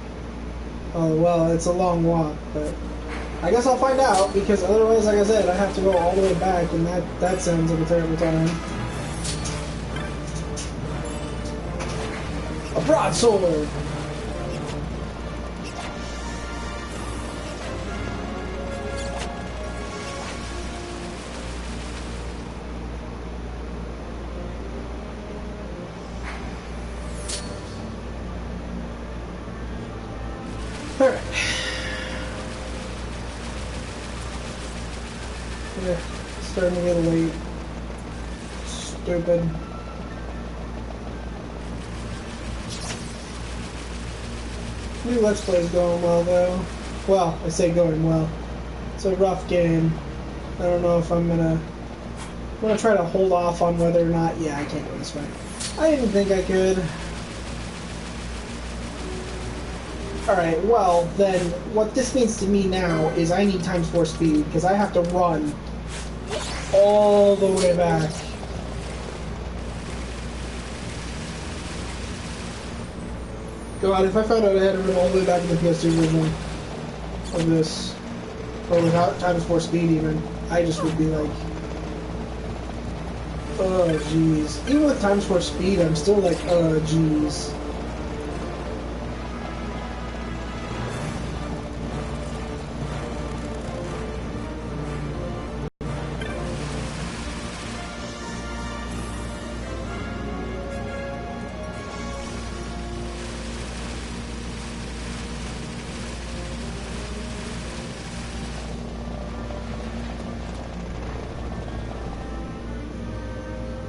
Oh, well, it's a long walk, but... I guess I'll find out, because otherwise, like I said, I have to go all the way back, and that sounds like a terrible time. A broadsword! Alright. Yeah, starting to get late. Stupid. New Let's Play is going well, though. Well, I say going well. It's a rough game. I don't know if I'm gonna try to hold off on whether or not... Yeah, I can't go this way. I didn't think I could. Alright, well, then, what this means to me now is I need times 4 speed, because I have to run all the way back. God, if I found out I had to run all the way back to the PS2 version of this, or without times 4 speed even, I just would be like, oh jeez. Even with times 4 speed, I'm still like, oh jeez.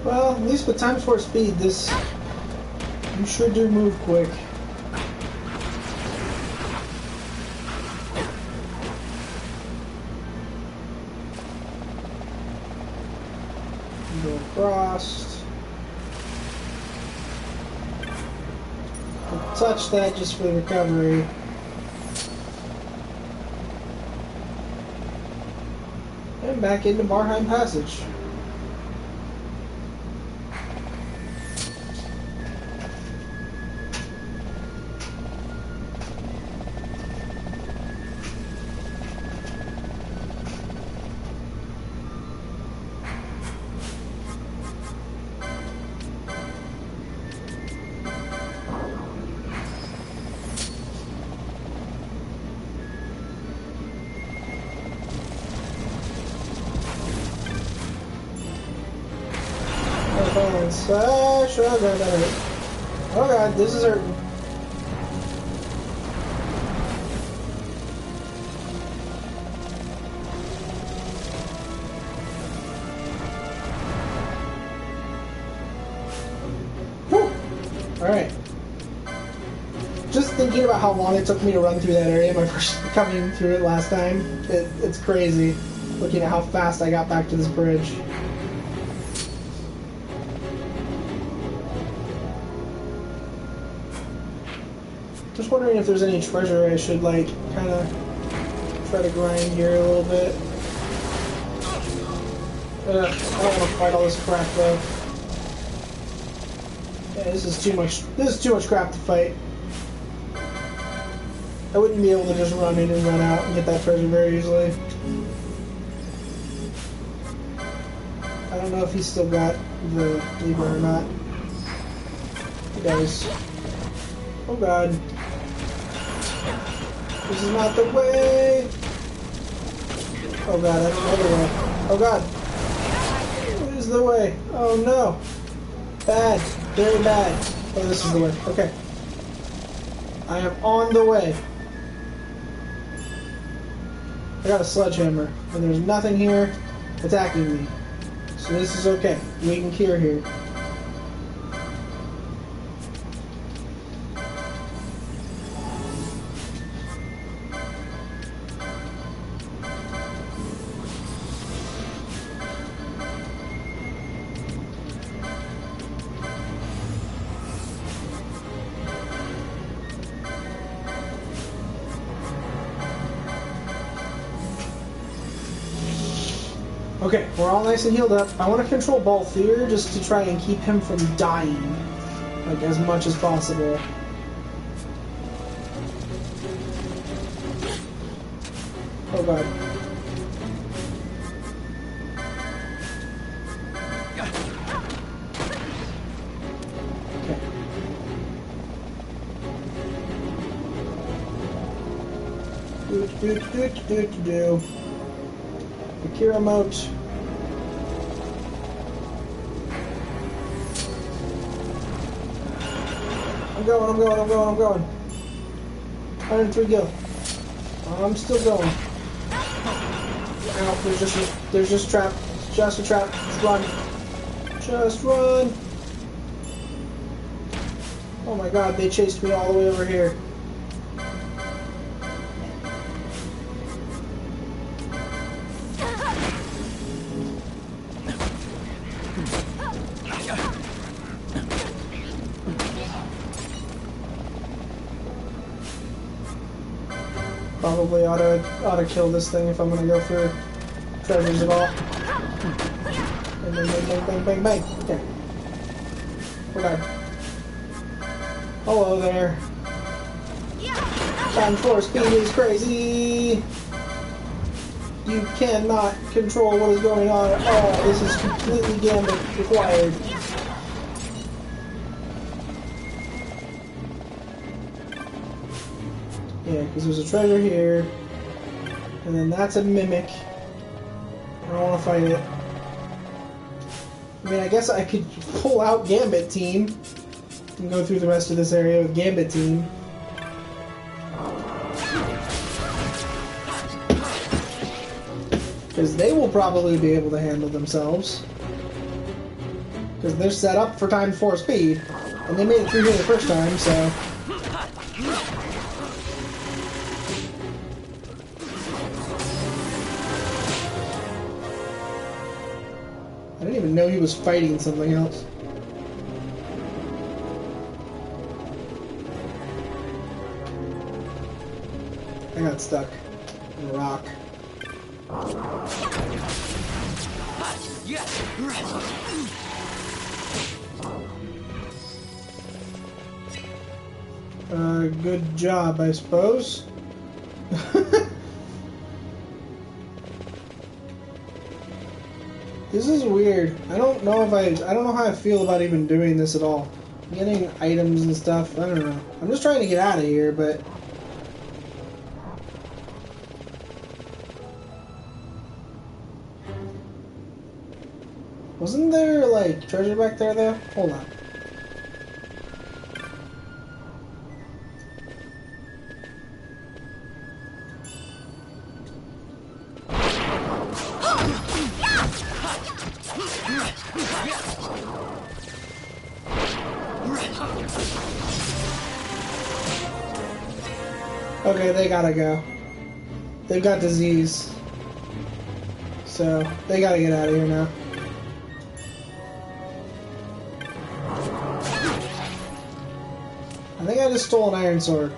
Well, at least with times 4 speed, this... you sure do move quick. Go across. I'll touch that just for the recovery. And back into Barheim Passage. Oh god, this is hurting. Alright. Just thinking about how long it took me to run through that area my first coming through it last time, it's crazy. Looking at how fast I got back to this bridge. Just wondering if there's any treasure I should, like, kind of try to grind here a little bit. I don't want to fight all this crap, though. Yeah, this is too much crap to fight. I wouldn't be able to just run in and run out and get that treasure very easily. I don't know if he's still got the lever or not. He does. Oh god. This is not the way! Oh god, that's another way. Oh god! What is the way? Oh no! Bad. Very bad. Oh, this is the way. Okay. I am on the way. I got a sledgehammer, and there's nothing here attacking me. So this is okay. We can cure here. Okay, we're all nice and healed up. I want to control Balthier just to try and keep him from dying, like, as much as possible. Oh god. Okay. Do. Akira Moat. I'm going. 103 gil. I'm still going. Ow, there's just a trap. Just a trap. Just run. Just run. Oh my god, they chased me all the way over here. Probably ought to kill this thing if I'm gonna go for treasures at all. Bang, bang, bang, bang, bang, bang. Okay. We're done. Hello there. Time for speed is crazy. You cannot control what is going on at all. This is completely gambit required. Yeah, because there's a treasure here, and then that's a mimic. I don't want to fight it. I mean, I guess I could pull out Gambit Team and go through the rest of this area with Gambit Team. Because they will probably be able to handle themselves. Because they're set up for times 4 speed, and they made it through here the first time, so... I didn't even know he was fighting something else. I got stuck in a rock. Good job, I suppose. This is weird. I don't know how I feel about even doing this at all. Getting items and stuff, I don't know. I'm just trying to get out of here, but... Wasn't there, like, treasure back there, though? Hold on. Okay, they gotta go. They've got disease. So, they gotta get out of here now. I think I just stole an iron sword.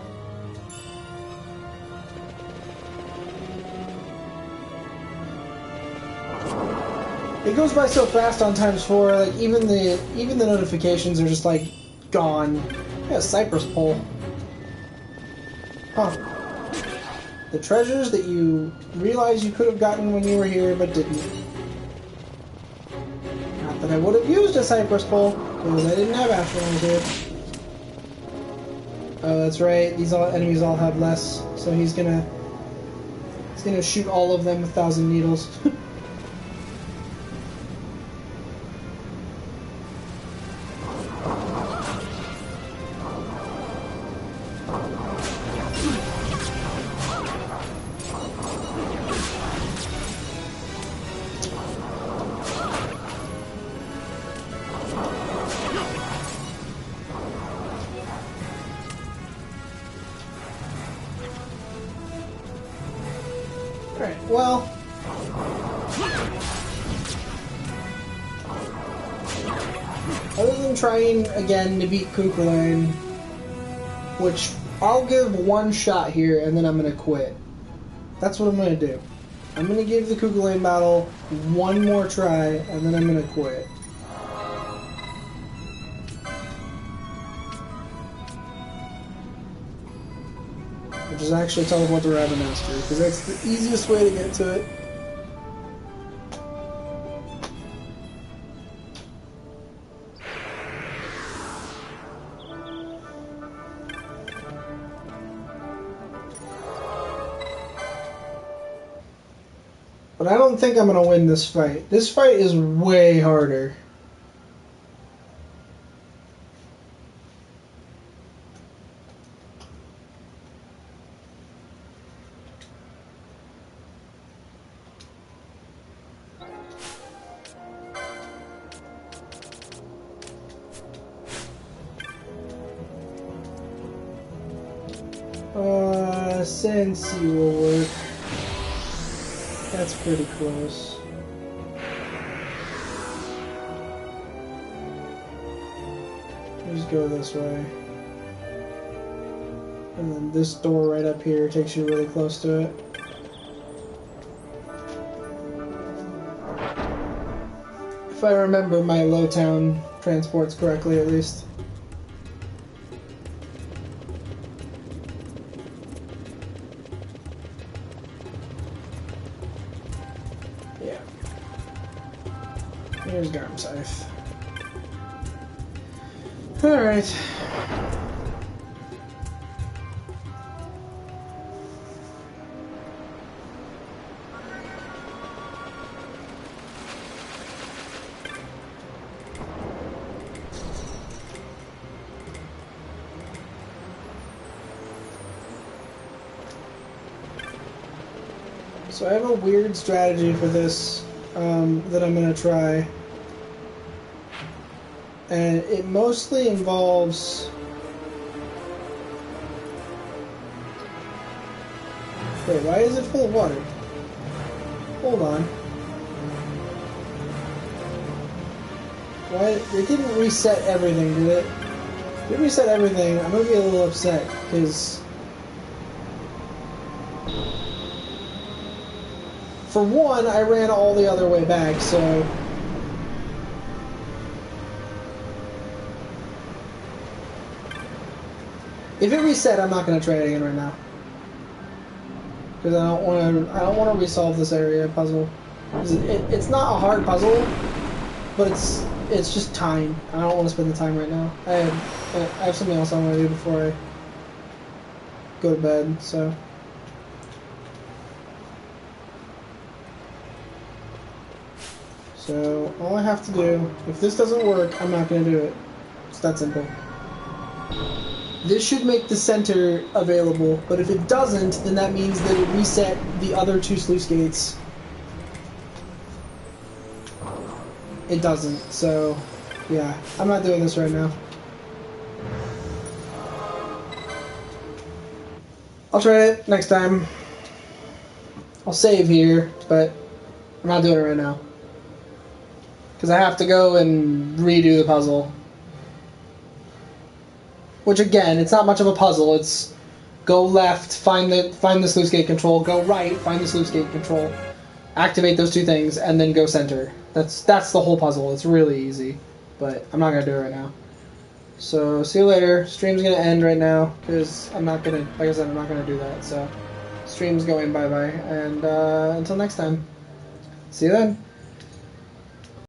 It goes by so fast on times 4, like even the notifications are just like gone. Yeah, cypress pole. Huh. The treasures that you realize you could have gotten when you were here, but didn't. Not that I would have used a cypress pole, because I didn't have ash when I was here. Oh, that's right. These enemies all have less, so he's gonna shoot all of them with 1,000 needles. Alright, well... Other than trying again to beat Kukulane, which I'll give one shot here and then I'm gonna quit. That's what I'm gonna do. I'm gonna give the Kukulane battle one more try and then I'm gonna quit. Which is actually teleport to Ravenmaster, because that's the easiest way to get to it. But I don't think I'm going to win this fight. This fight is way harder. Sensi will work. That's pretty close. Just go this way. And then this door right up here takes you really close to it. If I remember my Lowtown transports correctly, at least. Yeah. Here's Garm Scythe. Alright. So I have a weird strategy for this that I'm going to try. And it mostly involves... Wait, why is it full of water? Hold on. Why? It didn't reset everything, did it? If it reset everything, I'm going to be a little upset, because... For one, I ran all the other way back, so... If it reset, I'm not going to try it again right now. Because I don't want to resolve this area puzzle. It's not a hard puzzle, but it's just time. I don't want to spend the time right now. I have something else I want to do before I go to bed, so... So, all I have to do, if this doesn't work, I'm not going to do it. It's that simple. This should make the center available, but if it doesn't, then that means that it reset the other two sluice gates. It doesn't, so, yeah. I'm not doing this right now. I'll try it next time. I'll save here, but I'm not doing it right now. Because I have to go and redo the puzzle. Which again, it's not much of a puzzle. It's go left, find the sluice gate control, go right, find the sluice gate control, activate those two things, and then go center. That's the whole puzzle. It's really easy. But I'm not gonna do it right now. So see you later. Stream's gonna end right now because I'm not gonna, like I said, I'm not gonna do that. So stream's going bye bye, and until next time. See you then.